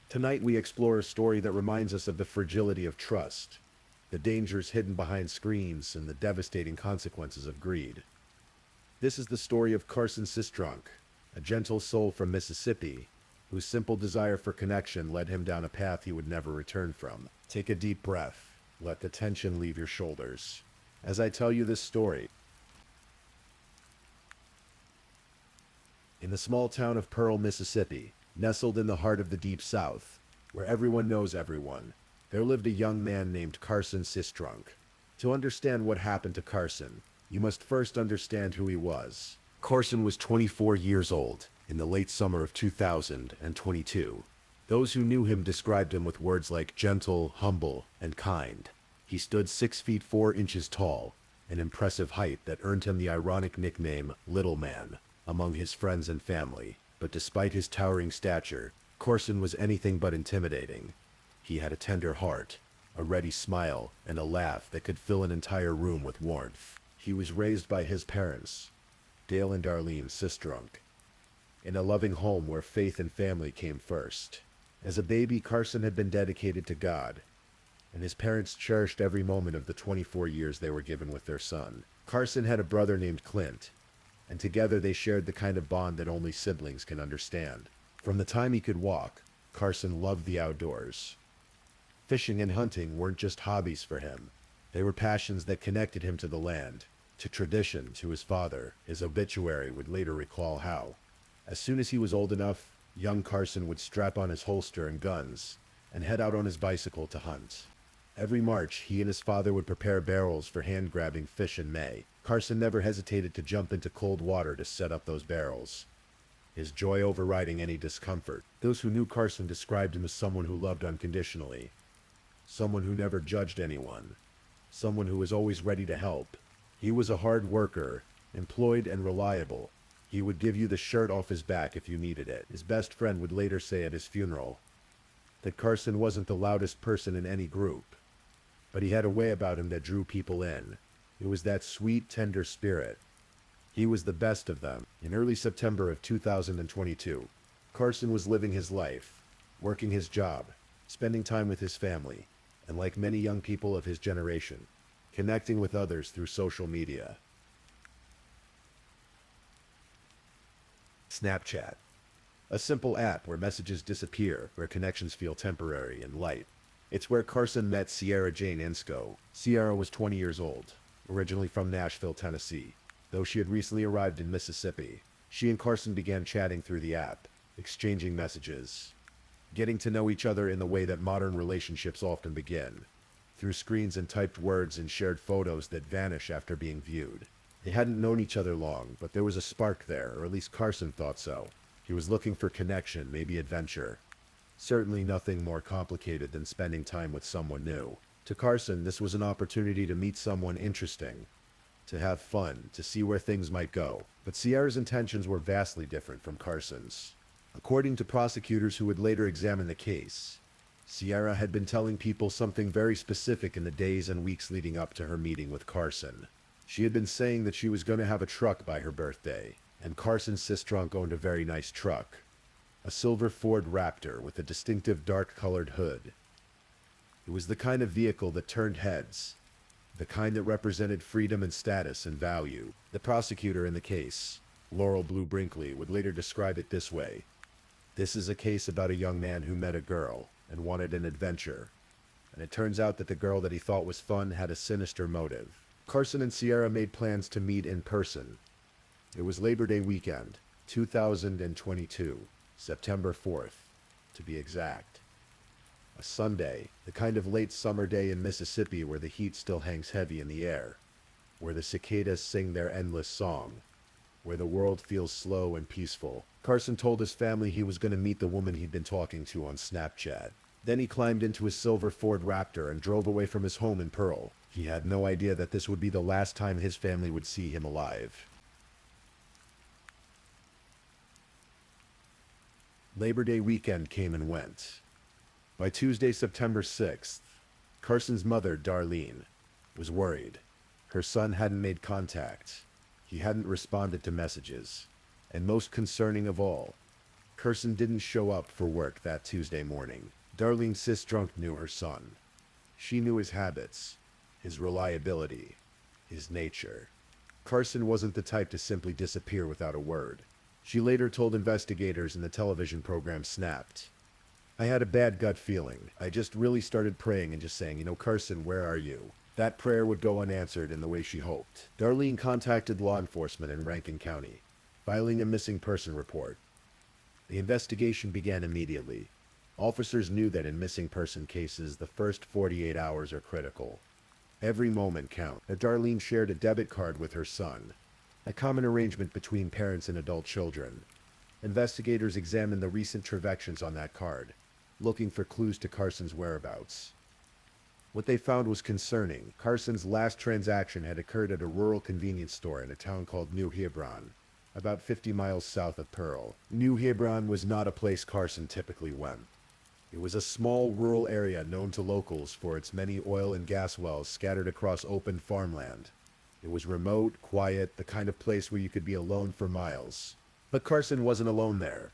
Tonight we explore a story that reminds us of the fragility of trust, the dangers hidden behind screens, and the devastating consequences of greed. This is the story of Carson Sistrunk, a gentle soul from Mississippi, whose simple desire for connection led him down a path he would never return from. Take a deep breath. Let the tension leave your shoulders as I tell you this story. In the small town of Pearl, Mississippi, nestled in the heart of the Deep South, where everyone knows everyone, there lived a young man named Carson Sistrunk. To understand what happened to Carson, you must first understand who he was. Carson was 24 years old in the late summer of 2022. Those who knew him described him with words like gentle, humble, and kind. He stood 6 feet 4 inches tall, an impressive height that earned him the ironic nickname Little Man among his friends and family. But despite his towering stature, Carson was anything but intimidating. He had a tender heart, a ready smile, and a laugh that could fill an entire room with warmth. He was raised by his parents, Dale and Darlene Sistrunk, in a loving home where faith and family came first. As a baby, Carson had been dedicated to God, and his parents cherished every moment of the 24 years they were given with their son. Carson had a brother named Clint, and together they shared the kind of bond that only siblings can understand. From the time he could walk, Carson loved the outdoors. Fishing and hunting weren't just hobbies for him. They were passions that connected him to the land, to tradition, to his father. His obituary would later recall how, as soon as he was old enough, young Carson would strap on his holster and guns and head out on his bicycle to hunt. Every March, he and his father would prepare barrels for hand-grabbing fish in May. Carson never hesitated to jump into cold water to set up those barrels, his joy overriding any discomfort. Those who knew Carson described him as someone who loved unconditionally, someone who never judged anyone, someone who was always ready to help. He was a hard worker, employed and reliable. He would give you the shirt off his back if you needed it. His best friend would later say at his funeral that Carson wasn't the loudest person in any group, but he had a way about him that drew people in. It was that sweet, tender spirit. He was the best of them. In early September of 2022, Carson was living his life, working his job, spending time with his family, and like many young people of his generation, connecting with others through social media. Snapchat. A simple app where messages disappear, where connections feel temporary and light. It's where Carson met Sierra Jane Insco. Sierra was 20 years old, originally from Nashville, Tennessee. Though she had recently arrived in Mississippi, she and Carson began chatting through the app, exchanging messages, getting to know each other in the way that modern relationships often begin, through screens and typed words and shared photos that vanish after being viewed. They hadn't known each other long, but there was a spark there, or at least Carson thought so. He was looking for connection, maybe adventure. Certainly nothing more complicated than spending time with someone new. To Carson, this was an opportunity to meet someone interesting, to have fun, to see where things might go. But Sierra's intentions were vastly different from Carson's. According to prosecutors who would later examine the case, Sierra had been telling people something very specific in the days and weeks leading up to her meeting with Carson. She had been saying that she was going to have a truck by her birthday, and Carson's sistrunk owned a very nice truck. A silver Ford Raptor with a distinctive dark-colored hood. It was the kind of vehicle that turned heads, the kind that represented freedom and status and value. The prosecutor in the case, Laurel Blue Brinkley, would later describe it this way. This is a case about a young man who met a girl and wanted an adventure. And it turns out that the girl that he thought was fun had a sinister motive. Carson and Sierra made plans to meet in person. It was Labor Day weekend, 2022, September 4th, to be exact. A Sunday, the kind of late summer day in Mississippi where the heat still hangs heavy in the air, where the cicadas sing their endless song, where the world feels slow and peaceful. Carson told his family he was going to meet the woman he'd been talking to on Snapchat. Then he climbed into his silver Ford Raptor and drove away from his home in Pearl. He had no idea that this would be the last time his family would see him alive. Labor Day weekend came and went. By Tuesday, September 6th, Carson's mother, Darlene, was worried. Her son hadn't made contact. He hadn't responded to messages. And most concerning of all, Carson didn't show up for work that Tuesday morning. Darlene's sistrunk knew her son. She knew his habits, his reliability, his nature. Carson wasn't the type to simply disappear without a word. She later told investigators in the television program Snapped, "I had a bad gut feeling. I just really started praying and just saying, Carson, where are you?" That prayer would go unanswered in the way she hoped. Darlene contacted law enforcement in Rankin County, filing a missing person report. The investigation began immediately. Officers knew that in missing person cases, the first 48 hours are critical. Every moment counts. Darlene shared a debit card with her son, a common arrangement between parents and adult children. Investigators examined the recent transactions on that card, looking for clues to Carson's whereabouts. What they found was concerning. Carson's last transaction had occurred at a rural convenience store in a town called New Hebron, about 50 miles south of Pearl. New Hebron was not a place Carson typically went. It was a small rural area known to locals for its many oil and gas wells scattered across open farmland. It was remote, quiet, the kind of place where you could be alone for miles. But Carson wasn't alone there.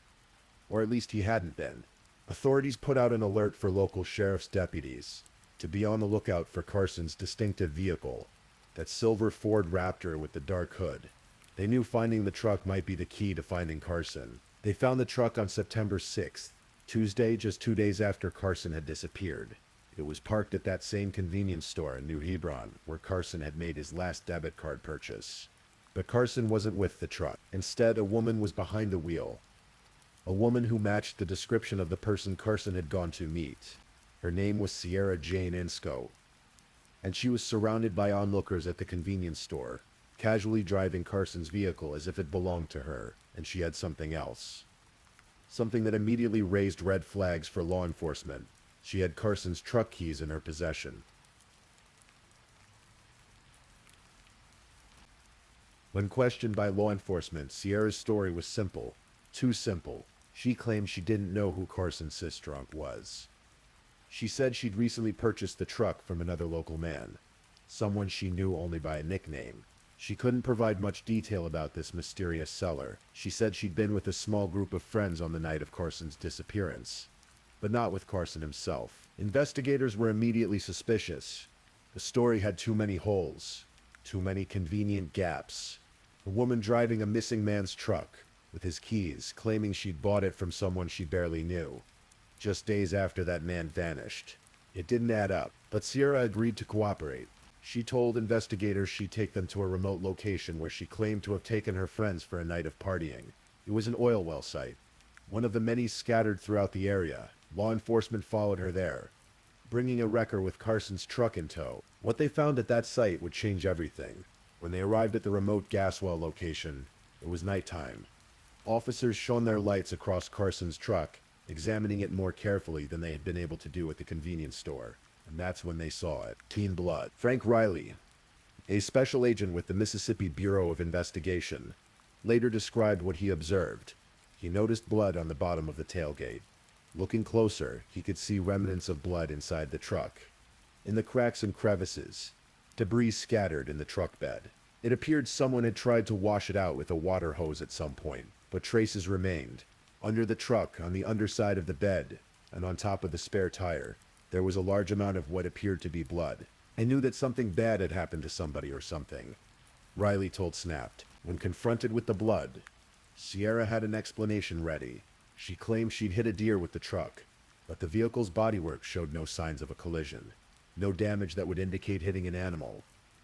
Or at least he hadn't been. Authorities put out an alert for local sheriff's deputies to be on the lookout for Carson's distinctive vehicle, that silver Ford Raptor with the dark hood. They knew finding the truck might be the key to finding Carson. They found the truck on September 6th, Tuesday, just 2 days after Carson had disappeared. It was parked at that same convenience store in New Hebron, where Carson had made his last debit card purchase. But Carson wasn't with the truck. Instead, a woman was behind the wheel. A woman who matched the description of the person Carson had gone to meet. Her name was Sierra Jane Insco, and she was surrounded by onlookers at the convenience store, casually driving Carson's vehicle as if it belonged to her, and she had something else. Something that immediately raised red flags for law enforcement. She had Carson's truck keys in her possession. When questioned by law enforcement, Sierra's story was simple. Too simple. She claimed she didn't know who Carson's sistrunk was. She said she'd recently purchased the truck from another local man, someone she knew only by a nickname. She couldn't provide much detail about this mysterious seller. She said she'd been with a small group of friends on the night of Carson's disappearance, but not with Carson himself. Investigators were immediately suspicious. The story had too many holes, too many convenient gaps. A woman driving a missing man's truck, with his keys, claiming she'd bought it from someone she barely knew, just days after that man vanished. It didn't add up, but Sierra agreed to cooperate. She told investigators she'd take them to a remote location where she claimed to have taken her friends for a night of partying. It was an oil well site, one of the many scattered throughout the area. Law enforcement followed her there, bringing a wrecker with Carson's truck in tow. What they found at that site would change everything. When they arrived at the remote gas well location, it was nighttime. Officers shone their lights across Carson's truck, examining it more carefully than they had been able to do at the convenience store. And that's when they saw it. Teen blood. Frank Riley, a special agent with the Mississippi Bureau of Investigation, later described what he observed. He noticed blood on the bottom of the tailgate. Looking closer, he could see remnants of blood inside the truck. In the cracks and crevices, debris scattered in the truck bed. It appeared someone had tried to wash it out with a water hose at some point, but traces remained. Under the truck, on the underside of the bed, and on top of the spare tire, there was a large amount of what appeared to be blood. I knew that something bad had happened to somebody or something, Riley told Snapped. When confronted with the blood, Sierra had an explanation ready. She claimed she'd hit a deer with the truck, but the vehicle's bodywork showed no signs of a collision. No damage that would indicate hitting an animal,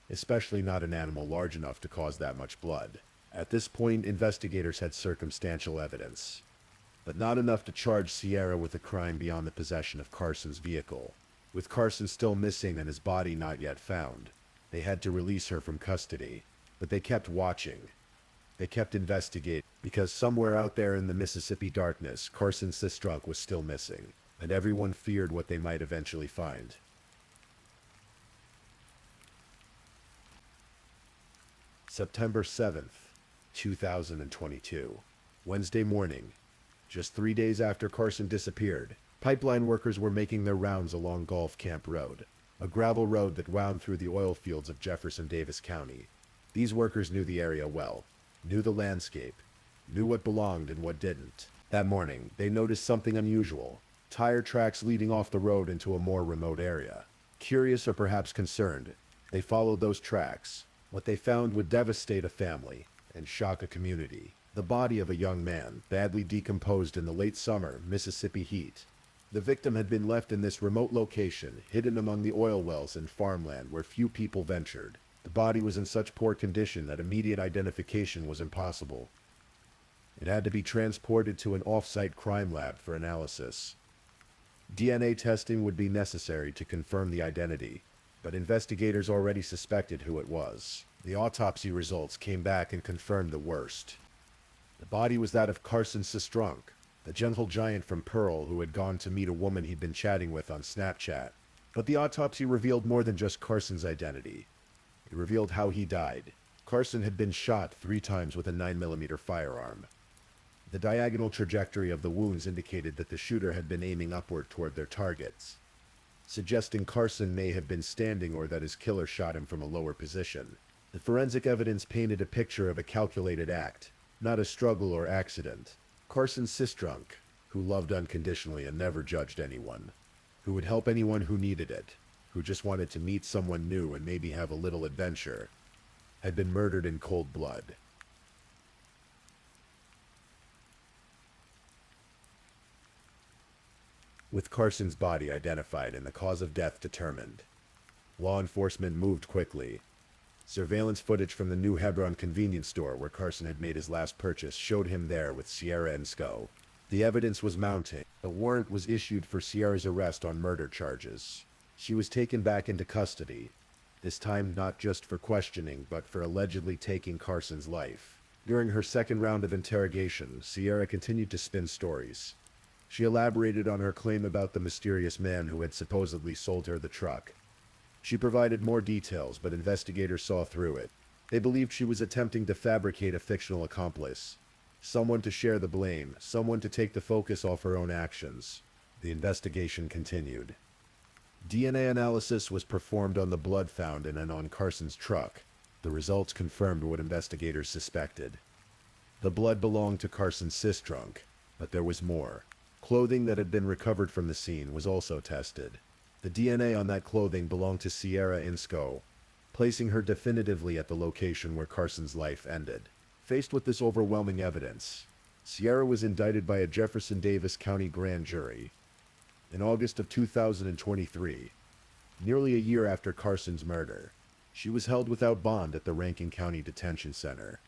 especially not an animal large enough to cause that much blood. At this point, investigators had circumstantial evidence, but not enough to charge Sierra with a crime beyond the possession of Carson's vehicle. With Carson still missing and his body not yet found, they had to release her from custody. But they kept watching. They kept investigating, because somewhere out there in the Mississippi darkness, Carson's sister was still missing, and everyone feared what they might eventually find. September 7th, 2022. Wednesday morning. Just 3 days after Carson disappeared, pipeline workers were making their rounds along Golf Camp Road, a gravel road that wound through the oil fields of Jefferson Davis County. These workers knew the area well, knew the landscape, knew what belonged and what didn't. That morning, they noticed something unusual: tire tracks leading off the road into a more remote area. Curious or perhaps concerned, they followed those tracks. What they found would devastate a family and shock a community. The body of a young man, badly decomposed in the late summer Mississippi heat. The victim had been left in this remote location, hidden among the oil wells and farmland where few people ventured. The body was in such poor condition that immediate identification was impossible. It had to be transported to an off-site crime lab for analysis. DNA testing would be necessary to confirm the identity, but investigators already suspected who it was. The autopsy results came back and confirmed the worst. The body was that of Carson Sistrunk, the gentle giant from Pearl who had gone to meet a woman he'd been chatting with on Snapchat. But the autopsy revealed more than just Carson's identity. It revealed how he died. Carson had been shot 3 times with a 9mm firearm. The diagonal trajectory of the wounds indicated that the shooter had been aiming upward toward their targets, suggesting Carson may have been standing or that his killer shot him from a lower position. The forensic evidence painted a picture of a calculated act, not a struggle or accident. Carson Sistrunk, who loved unconditionally and never judged anyone, who would help anyone who needed it, who just wanted to meet someone new and maybe have a little adventure, had been murdered in cold blood. With Carson's body identified and the cause of death determined, law enforcement moved quickly. Surveillance footage from the New Hebron convenience store where Carson had made his last purchase showed him there with Sierra and Sco. The evidence was mounting. A warrant was issued for Sierra's arrest on murder charges. She was taken back into custody, this time not just for questioning, but for allegedly taking Carson's life. During her second round of interrogation, Sierra continued to spin stories. She elaborated on her claim about the mysterious man who had supposedly sold her the truck. She provided more details, but investigators saw through it. They believed she was attempting to fabricate a fictional accomplice, someone to share the blame, someone to take the focus off her own actions. The investigation continued. DNA analysis was performed on the blood found in and on Carson's truck. The results confirmed what investigators suspected. The blood belonged to Carson's Sistrunk, but there was more. Clothing that had been recovered from the scene was also tested. The DNA on that clothing belonged to Sierra Insco, placing her definitively at the location where Carson's life ended. Faced with this overwhelming evidence, Sierra was indicted by a Jefferson Davis County grand jury in August of 2023, nearly a year after Carson's murder. She was held without bond at the Rankin County Detention Center,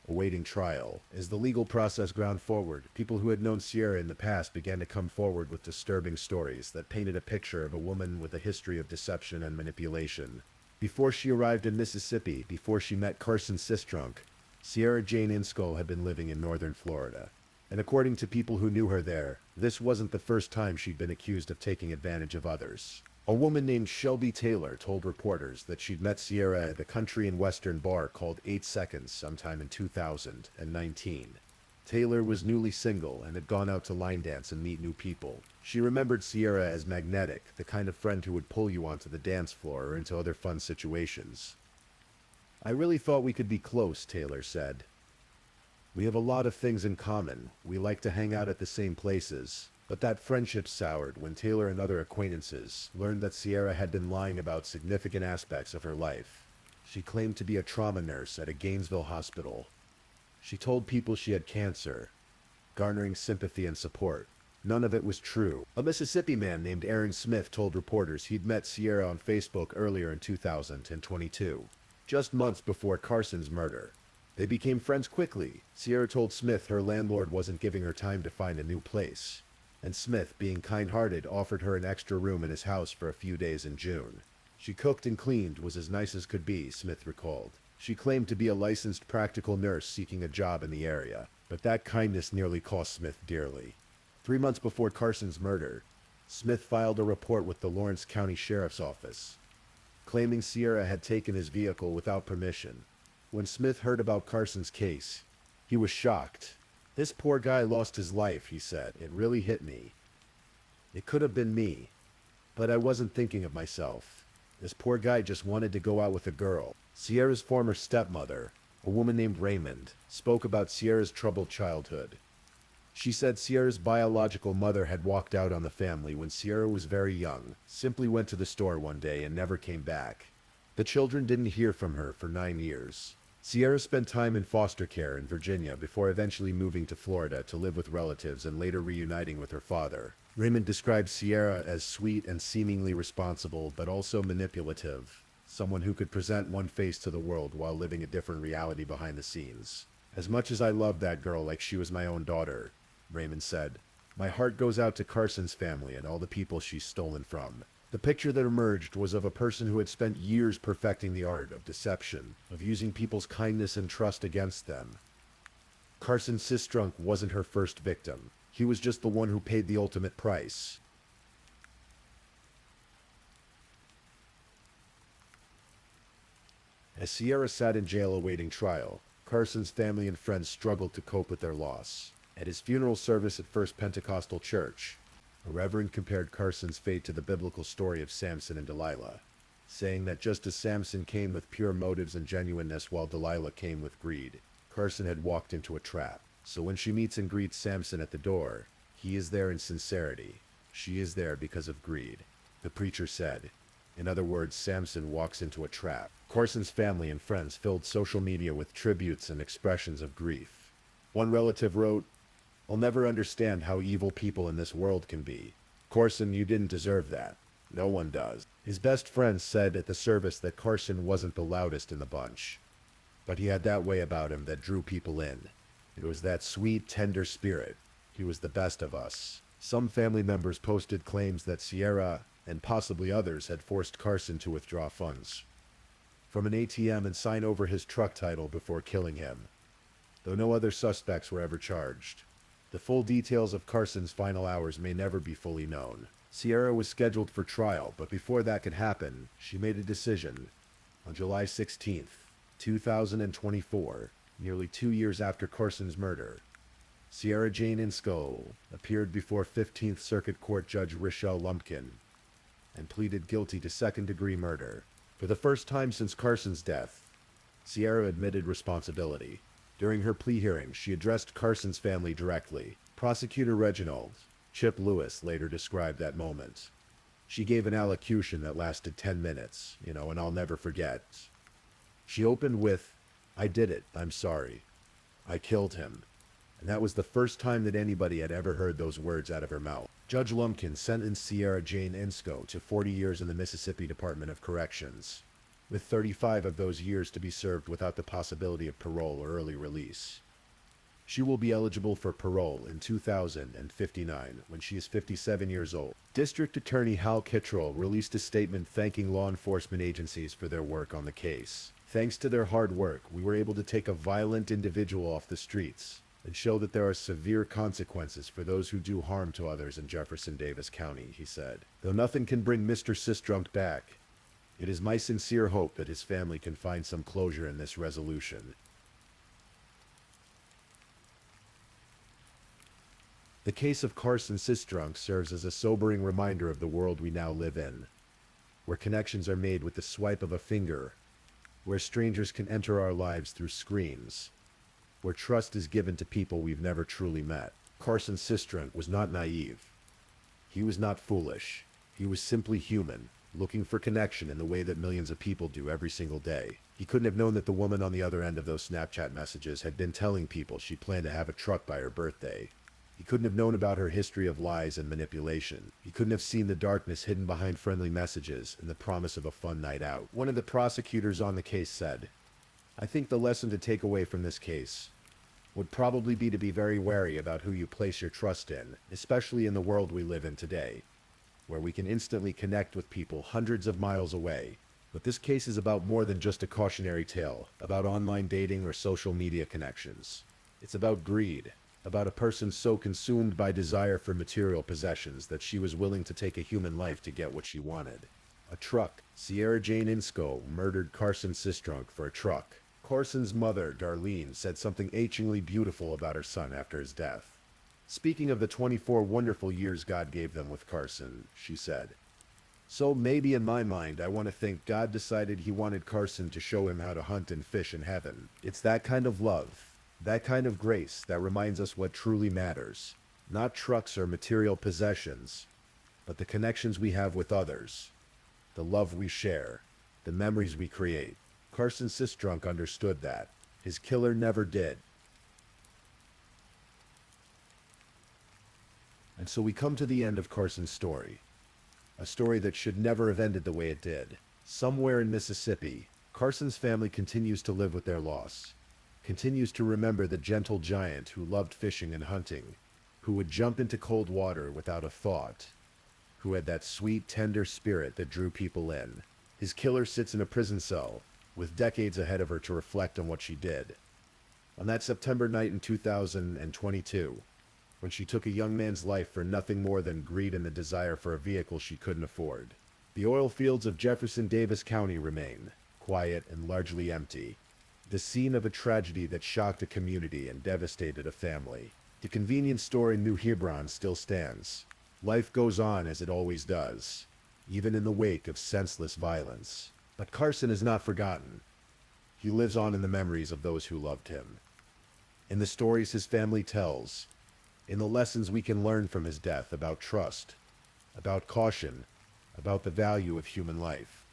awaiting trial. As the legal process ground forward, people who had known Sierra in the past began to come forward with disturbing stories that painted a picture of a woman with a history of deception and manipulation. Before she arrived in Mississippi, before she met Carson Sistrunk, Sierra Jane Inskoll had been living in northern Florida. And according to people who knew her there, this wasn't the first time she'd been accused of taking advantage of others. A woman named Shelby Taylor told reporters that she'd met Sierra at a country and western bar called 8 Seconds sometime in 2019. Taylor was newly single and had gone out to line dance and meet new people. She remembered Sierra as magnetic, the kind of friend who would pull you onto the dance floor or into other fun situations. "I really thought we could be close," Taylor said. "We have a lot of things in common. We like to hang out at the same places." But that friendship soured when Taylor and other acquaintances learned that Sierra had been lying about significant aspects of her life. She claimed to be a trauma nurse at a Gainesville hospital. She told people she had cancer, garnering sympathy and support. None of it was true. A Mississippi man named Aaron Smith told reporters he'd met Sierra on Facebook earlier in 2022, just months before Carson's murder. They became friends quickly. Sierra told Smith her landlord wasn't giving her time to find a new place, and Smith, being kind-hearted, offered her an extra room in his house for a few days in June. She cooked and cleaned, was as nice as could be, Smith recalled. She claimed to be a licensed practical nurse seeking a job in the area, but that kindness nearly cost Smith dearly. 3 months before Carson's murder, Smith filed a report with the Lawrence County Sheriff's Office, claiming Sierra had taken his vehicle without permission. When Smith heard about Carson's case, he was shocked. "This poor guy lost his life," he said. "It really hit me. It could have been me, but I wasn't thinking of myself. This poor guy just wanted to go out with a girl." Sierra's former stepmother, a woman named Raymond, spoke about Sierra's troubled childhood. She said Sierra's biological mother had walked out on the family when Sierra was very young, simply went to the store one day and never came back. The children didn't hear from her for 9 years. Sierra spent time in foster care in Virginia before eventually moving to Florida to live with relatives and later reuniting with her father. Raymond described Sierra as sweet and seemingly responsible, but also manipulative, someone who could present one face to the world while living a different reality behind the scenes. "As much as I loved that girl like she was my own daughter," Raymond said, "my heart goes out to Carson's family and all the people she's stolen from." The picture that emerged was of a person who had spent years perfecting the art of deception, of using people's kindness and trust against them. Carson Sistrunk wasn't her first victim. He was just the one who paid the ultimate price. As Sierra sat in jail awaiting trial, Carson's family and friends struggled to cope with their loss. At his funeral service at First Pentecostal Church, a reverend compared Carson's fate to the biblical story of Samson and Delilah, saying that just as Samson came with pure motives and genuineness while Delilah came with greed, Carson had walked into a trap. So when she meets and greets Samson at the door, he is there in sincerity. She is there because of greed, the preacher said. In other words, Samson walks into a trap. Carson's family and friends filled social media with tributes and expressions of grief. One relative wrote, "I'll never understand how evil people in this world can be. Carson, you didn't deserve that. No one does." His best friend said at the service that Carson wasn't the loudest in the bunch, but he had that way about him that drew people in. It was that sweet, tender spirit. He was the best of us. Some family members posted claims that Sierra, and possibly others, had forced Carson to withdraw funds from an ATM and sign over his truck title before killing him, though no other suspects were ever charged. The full details of Carson's final hours may never be fully known. Sierra was scheduled for trial, but before that could happen, she made a decision. On July 16th, 2024, nearly 2 years after Carson's murder, Sierra Jane Inskoll appeared before 15th Circuit Court Judge Richelle Lumpkin and pleaded guilty to second-degree murder. For the first time since Carson's death, Sierra admitted responsibility. During her plea hearing, she addressed Carson's family directly. Prosecutor Reginald Chip Lewis later described that moment. She gave an allocution that lasted 10 minutes, and I'll never forget. She opened with, "I did it. I'm sorry. I killed him. And that was the first time that anybody had ever heard those words out of her mouth. Judge Lumpkin sentenced Sierra Jane Insco to 40 years in the Mississippi Department of Corrections, with 35 of those years to be served without the possibility of parole or early release. She will be eligible for parole in 2059 when she is 57 years old. District Attorney Hal Kittrell released a statement thanking law enforcement agencies for their work on the case. Thanks to their hard work, we were able to take a violent individual off the streets and show that there are severe consequences for those who do harm to others in Jefferson Davis County, he said. Though nothing can bring Mr. Sistrunk back, it is my sincere hope that his family can find some closure in this resolution. The case of Carson Sistrunk serves as a sobering reminder of the world we now live in, where connections are made with the swipe of a finger, where strangers can enter our lives through screens, where trust is given to people we've never truly met. Carson Sistrunk was not naive. He was not foolish. He was simply human, looking for connection in the way that millions of people do every single day. He couldn't have known that the woman on the other end of those Snapchat messages had been telling people she planned to have a truck by her birthday. He couldn't have known about her history of lies and manipulation. He couldn't have seen the darkness hidden behind friendly messages and the promise of a fun night out. One of the prosecutors on the case said, "I think the lesson to take away from this case would probably be to be very wary about who you place your trust in, especially in the world we live in today, where we can instantly connect with people hundreds of miles away. But this case is about more than just a cautionary tale about online dating or social media connections. It's about greed, about a person so consumed by desire for material possessions that she was willing to take a human life to get what she wanted. A truck. Sierra Jane Insco murdered Carson Sistrunk for a truck. Carson's mother, Darlene, said something achingly beautiful about her son after his death. Speaking of the 24 wonderful years God gave them with Carson, she said, "So maybe in my mind, I want to think God decided he wanted Carson to show him how to hunt and fish in heaven. It's that kind of love, that kind of grace that reminds us what truly matters. Not trucks or material possessions, but the connections we have with others, the love we share, the memories we create." Carson Sistrunk understood that. His killer never did. And so we come to the end of Carson's story. A story that should never have ended the way it did. Somewhere in Mississippi, Carson's family continues to live with their loss, continues to remember the gentle giant who loved fishing and hunting, who would jump into cold water without a thought, who had that sweet, tender spirit that drew people in. His killer sits in a prison cell, with decades ahead of her to reflect on what she did. On that September night in 2022, when she took a young man's life for nothing more than greed and the desire for a vehicle she couldn't afford. The oil fields of Jefferson Davis County remain, quiet and largely empty, the scene of a tragedy that shocked a community and devastated a family. The convenience store in New Hebron still stands. Life goes on as it always does, even in the wake of senseless violence. But Carson is not forgotten. He lives on in the memories of those who loved him, in the stories his family tells, in the lessons we can learn from his death about trust, about caution, about the value of human life.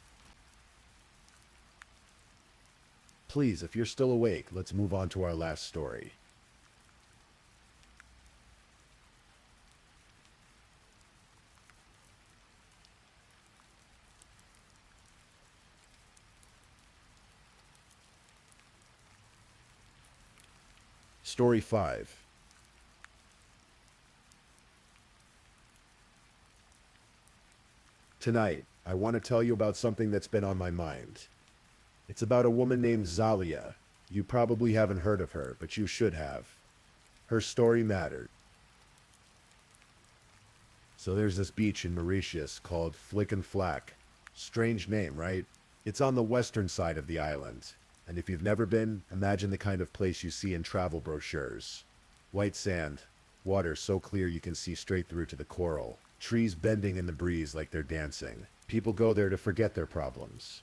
Please, if you're still awake, let's move on to our last story. Story 5. Tonight, I want to tell you about something that's been on my mind. It's about a woman named Zalia. You probably haven't heard of her, but you should have. Her story mattered. So there's this beach in Mauritius called Flick and Flack. Strange name, right? It's on the western side of the island. And if you've never been, imagine the kind of place you see in travel brochures. White sand, water so clear you can see straight through to the coral, trees bending in the breeze like they're dancing. People go there to forget their problems,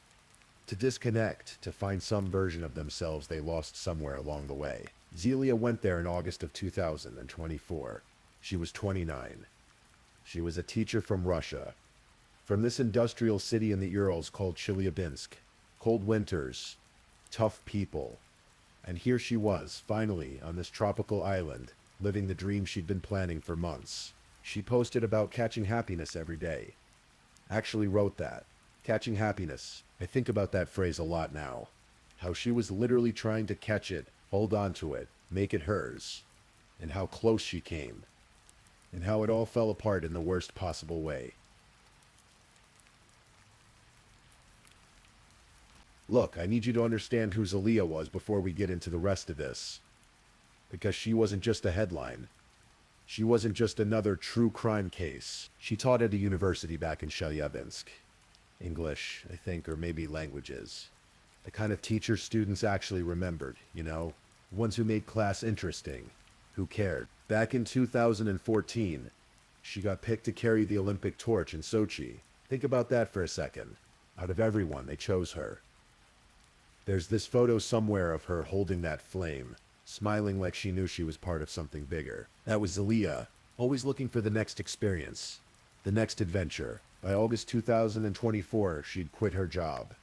to disconnect, to find some version of themselves they lost somewhere along the way. Zelia went there in August of 2024. She was 29. She was a teacher from Russia, from this industrial city in the Urals called Chelyabinsk. Cold winters, tough people. And here she was, finally, on this tropical island, living the dream she'd been planning for months. She posted about catching happiness every day. Actually wrote that. Catching happiness. I think about that phrase a lot now. How she was literally trying to catch it, hold on to it, make it hers. And how close she came. And how it all fell apart in the worst possible way. Look, I need you to understand who Zalia was before we get into the rest of this. Because she wasn't just a headline. She wasn't just another true crime case. She taught at a university back in Chelyabinsk. English, I think, or maybe languages. The kind of teacher students actually remembered, you know? Ones who made class interesting. Who cared. Back in 2014, she got picked to carry the Olympic torch in Sochi. Think about that for a second. Out of everyone, they chose her. There's this photo somewhere of her holding that flame, smiling like she knew she was part of something bigger. That was Zalia, always looking for the next experience, the next adventure. By August 2024, she'd quit her job.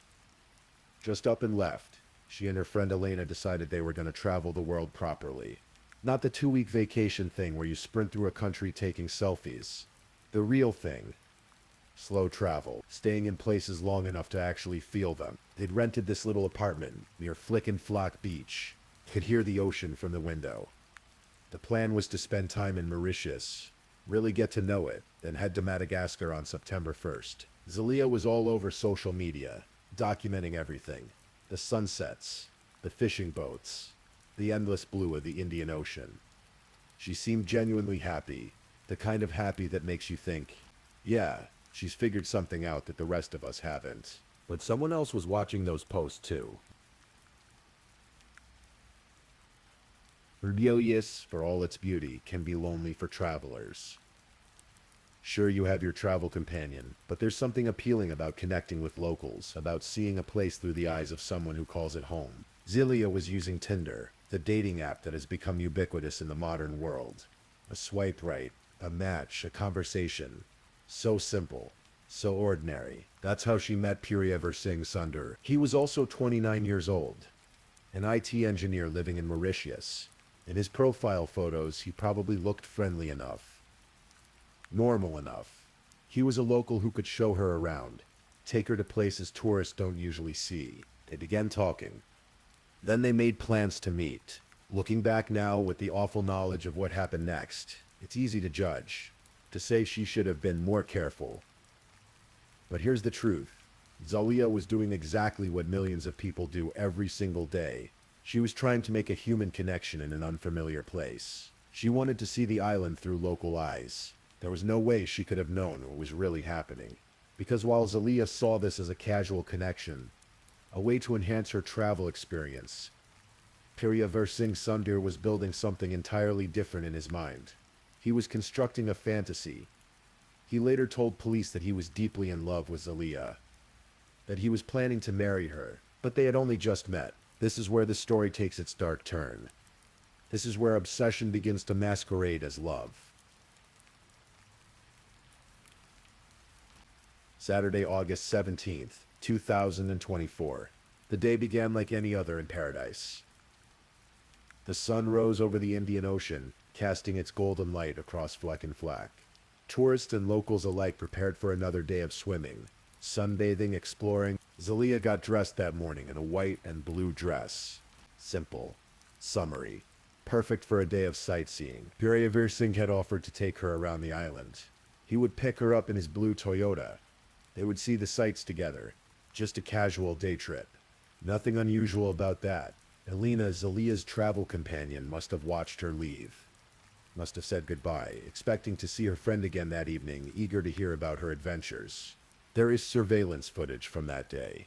Just up and left. She and her friend Elena decided they were going to travel the world properly. Not the 2-week vacation thing where you sprint through a country taking selfies. The real thing. Slow travel, staying in places long enough to actually feel them. They'd rented this little apartment near Flick and Flock Beach. Could hear the ocean from the window. The plan was to spend time in Mauritius, really get to know it, then head to Madagascar on September 1st. Zalia was all over social media, documenting everything. The sunsets, the fishing boats, the endless blue of the Indian Ocean. She seemed genuinely happy, the kind of happy that makes you think, yeah, she's figured something out that the rest of us haven't. But someone else was watching those posts too. Rebellious, for all its beauty, can be lonely for travelers. Sure, you have your travel companion, but there's something appealing about connecting with locals, about seeing a place through the eyes of someone who calls it home. Zalia was using Tinder, the dating app that has become ubiquitous in the modern world. A swipe right, a match, a conversation. So simple, so ordinary. That's how she met Puryavar Singh Sunder. He was also 29 years old, an IT engineer living in Mauritius. In his profile photos, he probably looked friendly enough. Normal enough. He was a local who could show her around, take her to places tourists don't usually see. They began talking. Then they made plans to meet. Looking back now with the awful knowledge of what happened next, it's easy to judge, to say she should have been more careful. But here's the truth. Zalia was doing exactly what millions of people do every single day. She was trying to make a human connection in an unfamiliar place. She wanted to see the island through local eyes. There was no way she could have known what was really happening. Because while Zalia saw this as a casual connection, a way to enhance her travel experience, Puryavar Singh Sunder was building something entirely different in his mind. He was constructing a fantasy. He later told police that he was deeply in love with Zalia, that he was planning to marry her, but they had only just met. This is where the story takes its dark turn. This is where obsession begins to masquerade as love. Saturday, August 17th, 2024. The day began like any other in paradise. The sun rose over the Indian Ocean, casting its golden light across Fleck and Flack. Tourists and locals alike prepared for another day of swimming, sunbathing, exploring. Zalia got dressed that morning in a white and blue dress. Simple, summery, perfect for a day of sightseeing. Puryavar Singh had offered to take her around the island. He would pick her up in his blue Toyota. They would see the sights together. Just a casual day trip. Nothing unusual about that. Elena, Zalia's travel companion, must have watched her leave. Must have said goodbye, expecting to see her friend again that evening, eager to hear about her adventures. There is surveillance footage from that day.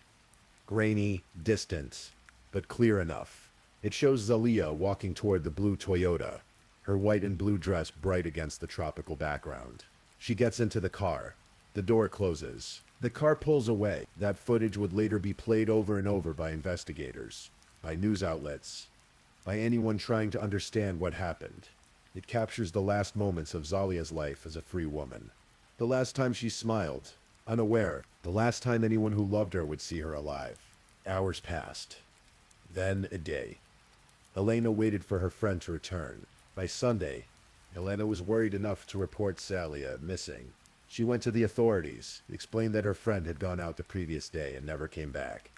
Grainy, distant, but clear enough. It shows Zalia walking toward the blue Toyota, her white and blue dress bright against the tropical background. She gets into the car. The door closes. The car pulls away. That footage would later be played over and over by investigators, by news outlets, by anyone trying to understand what happened. It captures the last moments of Zalia's life as a free woman. The last time she smiled, unaware. The last time anyone who loved her would see her alive. Hours passed. Then a day. Elena waited for her friend to return. By Sunday, Elena was worried enough to report Zalia missing. She went to the authorities, explained that her friend had gone out the previous day and never came back.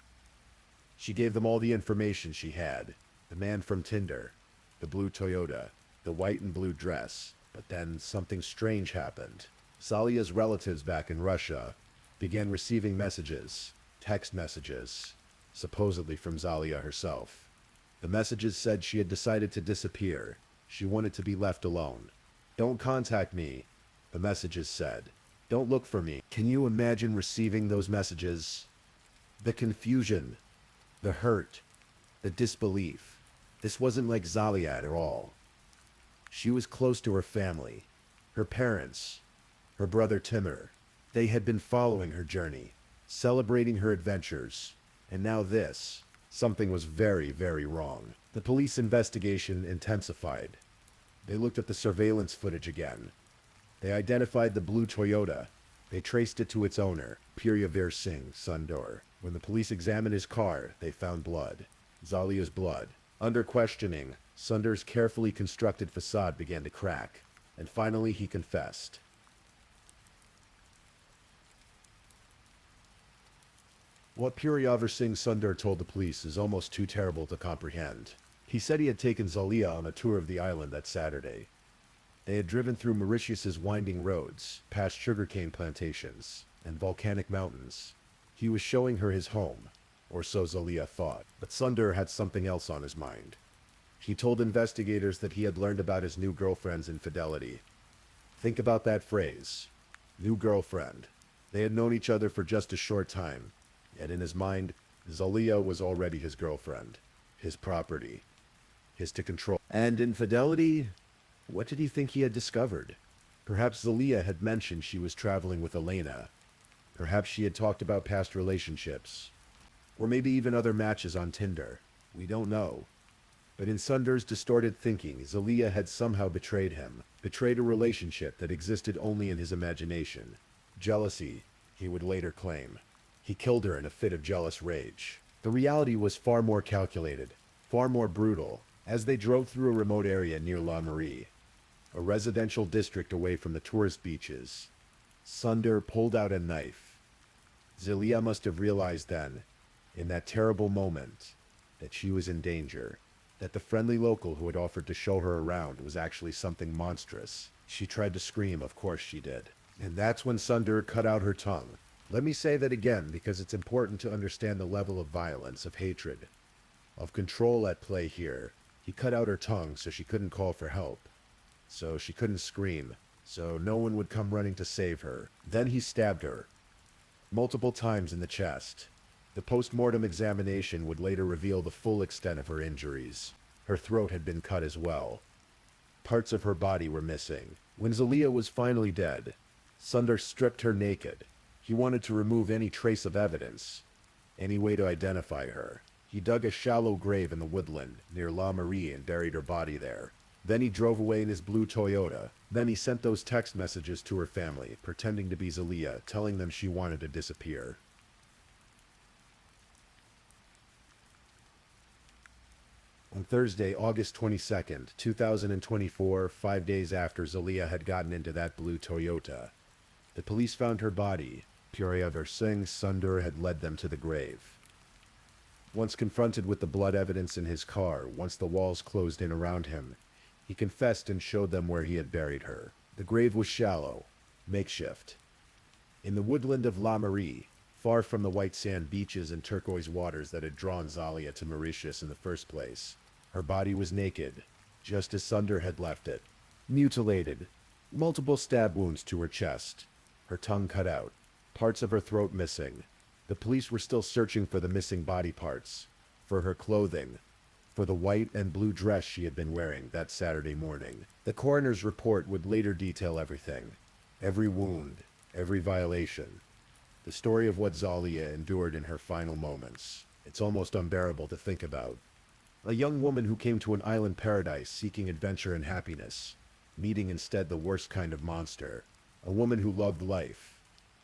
She gave them all the information she had. The man from Tinder, the blue Toyota, the white and blue dress. But then something strange happened. Zalia's relatives back in Russia began receiving messages, text messages, supposedly from Zalia herself. The messages said she had decided to disappear. She wanted to be left alone. "Don't contact me," the messages said. "Don't look for me." Can you imagine receiving those messages? The confusion, the hurt, the disbelief. This wasn't like Zalia at all. She was close to her family, her parents, her brother Timur. They had been following her journey, celebrating her adventures. And now this. Something was very, very wrong. The police investigation intensified. They looked at the surveillance footage again. They identified the blue Toyota. They traced it to its owner, Puryavir Singh Sundur. When the police examined his car, they found blood. Zalia's blood. Under questioning, Sundur's carefully constructed facade began to crack, and finally he confessed. What Puryavir Singh Sundur told the police is almost too terrible to comprehend. He said he had taken Zalia on a tour of the island that Saturday. They had driven through Mauritius's winding roads, past sugarcane plantations, and volcanic mountains. He was showing her his home, or so Zalia thought, but Sundur had something else on his mind. He told investigators that he had learned about his new girlfriend's infidelity. Think about that phrase, new girlfriend. They had known each other for just a short time, yet in his mind, Zalia was already his girlfriend, his property, his to control. And infidelity? What did he think he had discovered? Perhaps Zalia had mentioned she was traveling with Elena. Perhaps she had talked about past relationships. Or maybe even other matches on Tinder. We don't know. But in Sundur's distorted thinking, Zalia had somehow betrayed him, betrayed a relationship that existed only in his imagination. Jealousy, he would later claim. He killed her in a fit of jealous rage. The reality was far more calculated, far more brutal. As they drove through a remote area near La Marie, a residential district away from the tourist beaches, Sundur pulled out a knife. Zalia must have realized then, in that terrible moment, that she was in danger, that the friendly local who had offered to show her around was actually something monstrous. She tried to scream, of course she did. And that's when Sundur cut out her tongue. Let me say that again because it's important to understand the level of violence, of hatred, of control at play here. He cut out her tongue so she couldn't call for help, so she couldn't scream, so no one would come running to save her. Then he stabbed her, multiple times in the chest. The post-mortem examination would later reveal the full extent of her injuries. Her throat had been cut as well. Parts of her body were missing. When Zalia was finally dead, Sundur stripped her naked. He wanted to remove any trace of evidence, any way to identify her. He dug a shallow grave in the woodland near La Marie and buried her body there. Then he drove away in his blue Toyota. Then he sent those text messages to her family, pretending to be Zalia, telling them she wanted to disappear. On Thursday, August 22nd, 2024, 5 days after Zalia had gotten into that blue Toyota, the police found her body. Puryavir Singh Sundur had led them to the grave. Once confronted with the blood evidence in his car, once the walls closed in around him, he confessed and showed them where he had buried her. The grave was shallow, makeshift. In the woodland of La Marie, far from the white sand beaches and turquoise waters that had drawn Zalia to Mauritius in the first place, her body was naked, just as Sundur had left it. Mutilated, multiple stab wounds to her chest, her tongue cut out, parts of her throat missing. The police were still searching for the missing body parts, for her clothing, for the white and blue dress she had been wearing that Saturday morning. The coroner's report would later detail everything, every wound, every violation, the story of what Zalia endured in her final moments. It's almost unbearable to think about. A young woman who came to an island paradise seeking adventure and happiness, meeting instead the worst kind of monster. A woman who loved life,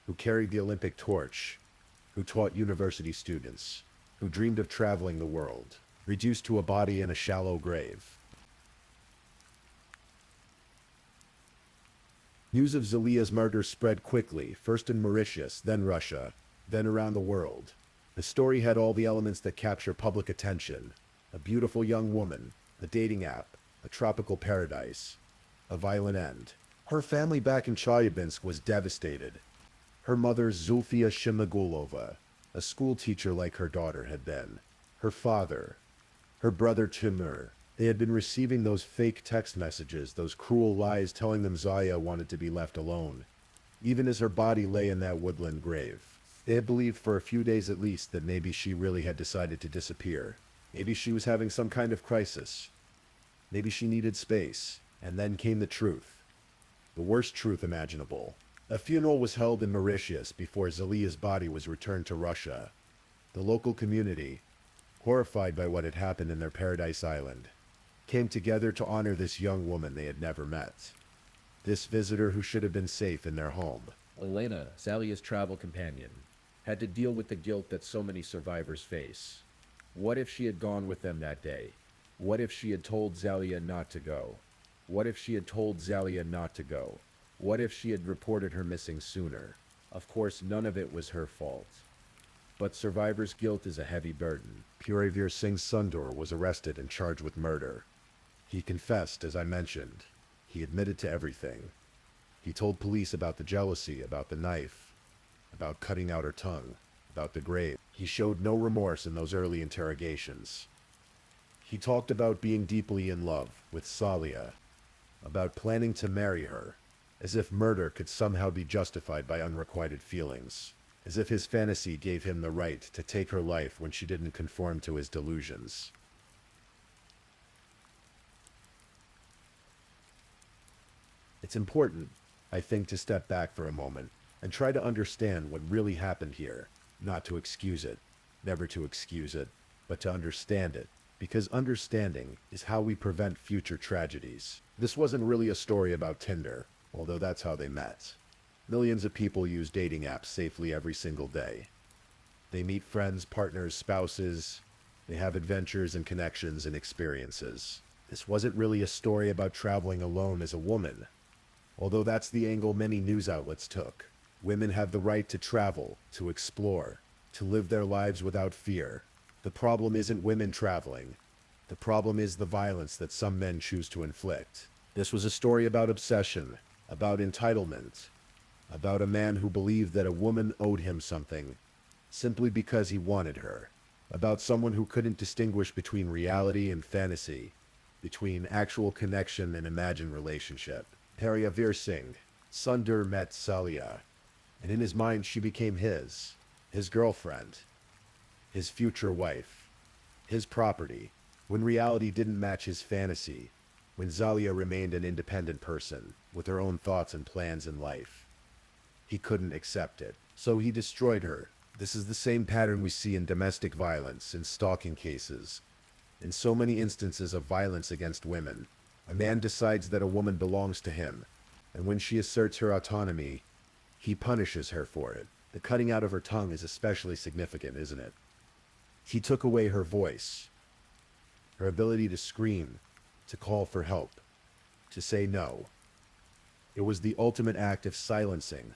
who carried the Olympic torch, who taught university students, who dreamed of traveling the world, reduced to a body in a shallow grave. News of Zalia's murder spread quickly, first in Mauritius, then Russia, then around the world. The story had all the elements that capture public attention. A beautiful young woman, a dating app, a tropical paradise, a violent end. Her family back in Chelyabinsk was devastated. Her mother, Zulfia Shimagulova, a school teacher like her daughter had been. Her father, her brother Timur. They had been receiving those fake text messages, those cruel lies telling them Zaya wanted to be left alone, even as her body lay in that woodland grave. They had believed for a few days at least that maybe she really had decided to disappear. Maybe she was having some kind of crisis. Maybe she needed space. And then came the truth. The worst truth imaginable. A funeral was held in Mauritius before Zalia's body was returned to Russia. The local community, horrified by what had happened in their paradise island, came together to honor this young woman they had never met. This visitor who should have been safe in their home. Elena, Zalia's travel companion, had to deal with the guilt that so many survivors face. What if she had gone with them that day? What if she had told Zalia not to go? What if she had told Zalia not to go? What if she had reported her missing sooner? Of course, none of it was her fault. But survivor's guilt is a heavy burden. Puravir Singh Sundur was arrested and charged with murder. He confessed, as I mentioned. He admitted to everything. He told police about the jealousy, about the knife, about cutting out her tongue, about the grave. He showed no remorse in those early interrogations. He talked about being deeply in love with Zalia, about planning to marry her, as if murder could somehow be justified by unrequited feelings, as if his fantasy gave him the right to take her life when she didn't conform to his delusions. It's important, I think, to step back for a moment and try to understand what really happened here, not to excuse it, never to excuse it, but to understand it, because understanding is how we prevent future tragedies. This wasn't really a story about Tinder, although that's how they met. Millions of people use dating apps safely every single day. They meet friends, partners, spouses. They have adventures and connections and experiences. This wasn't really a story about traveling alone as a woman, although that's the angle many news outlets took. Women have the right to travel, to explore, to live their lives without fear. The problem isn't women traveling. The problem is the violence that some men choose to inflict. This was a story about obsession, about entitlement, about a man who believed that a woman owed him something simply because he wanted her, about someone who couldn't distinguish between reality and fantasy, between actual connection and imagined relationship. Puravir Singh Sundur met Zalia, and in his mind she became his girlfriend, his future wife, his property, when reality didn't match his fantasy, when Zalia remained an independent person with her own thoughts and plans in life. He couldn't accept it, so he destroyed her. This is the same pattern we see in domestic violence, in stalking cases, in so many instances of violence against women. A man decides that a woman belongs to him, and when she asserts her autonomy, he punishes her for it. The cutting out of her tongue is especially significant, isn't it? He took away her voice, her ability to scream, to call for help, to say no. It was the ultimate act of silencing,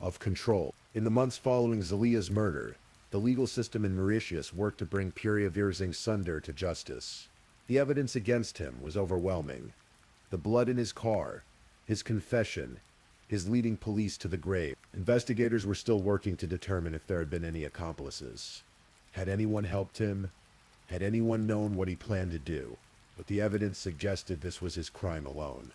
of control. In the months following Zalia's murder, the legal system in Mauritius worked to bring Puravir Singh Sundur to justice. The evidence against him was overwhelming. The blood in his car, his confession, his leading police to the grave. Investigators were still working to determine if there had been any accomplices. Had anyone helped him? Had anyone known what he planned to do? But the evidence suggested this was his crime alone.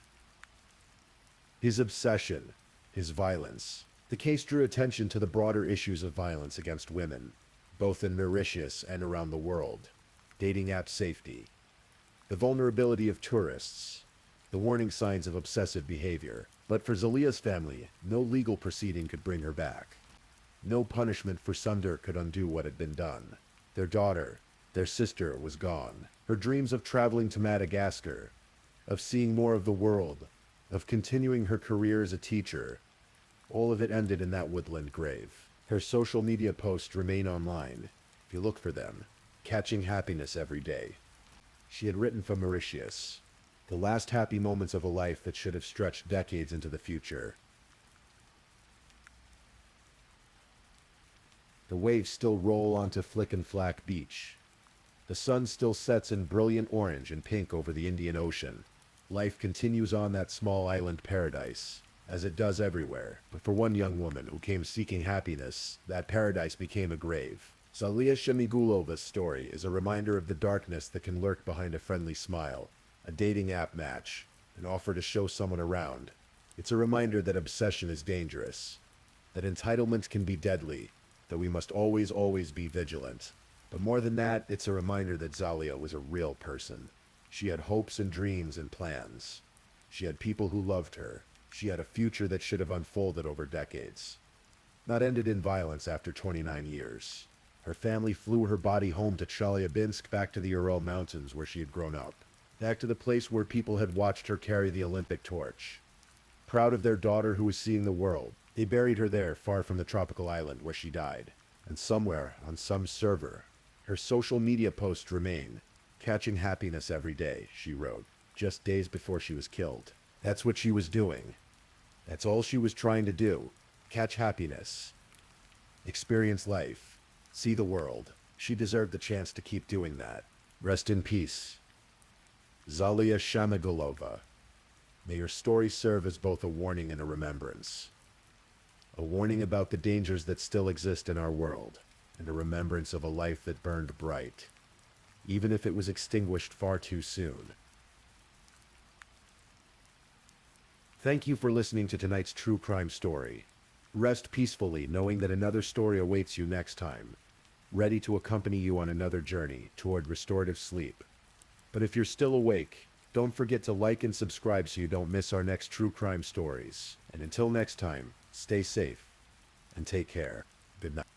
His obsession, his violence. The case drew attention to the broader issues of violence against women, both in Mauritius and around the world. Dating app safety, the vulnerability of tourists, the warning signs of obsessive behavior. But for Zalia's family, no legal proceeding could bring her back. No punishment for Sundur could undo what had been done. Their daughter, their sister, was gone. Her dreams of traveling to Madagascar, of seeing more of the world, of continuing her career as a teacher, all of it ended in that woodland grave. Her social media posts remain online, if you look for them, catching happiness every day. She had written from Mauritius. The last happy moments of a life that should have stretched decades into the future. The waves still roll onto Flick and Flack Beach. The sun still sets in brilliant orange and pink over the Indian Ocean. Life continues on that small island paradise, as it does everywhere. But for one young woman who came seeking happiness, that paradise became a grave. Zalia Shemigulova's story is a reminder of the darkness that can lurk behind a friendly smile, a dating app match, an offer to show someone around. It's a reminder that obsession is dangerous, that entitlement can be deadly, that we must always be vigilant. But more than that, it's a reminder that Zalia was a real person. She had hopes and dreams and plans. She had people who loved her. She had a future that should have unfolded over decades, not ended in violence after 29 years. Her family flew her body home to Chelyabinsk, back to the Ural Mountains where she had grown up, back to the place where people had watched her carry the Olympic torch. Proud of their daughter who was seeing the world, they buried her there, far from the tropical island where she died. And somewhere, on some server, her social media posts remain. Catching happiness every day, she wrote, just days before she was killed. That's what she was doing. That's all she was trying to do. Catch happiness. Experience life. See the world. She deserved the chance to keep doing that. Rest in peace, Zalia Shamigulova. May your story serve as both a warning and a remembrance. A warning about the dangers that still exist in our world, and a remembrance of a life that burned bright, even if it was extinguished far too soon. Thank you for listening to tonight's true crime story. Rest peacefully knowing that another story awaits you next time, ready to accompany you on another journey toward restorative sleep. But if you're still awake, don't forget to like and subscribe so you don't miss our next true crime stories. And until next time, stay safe and take care. Good night.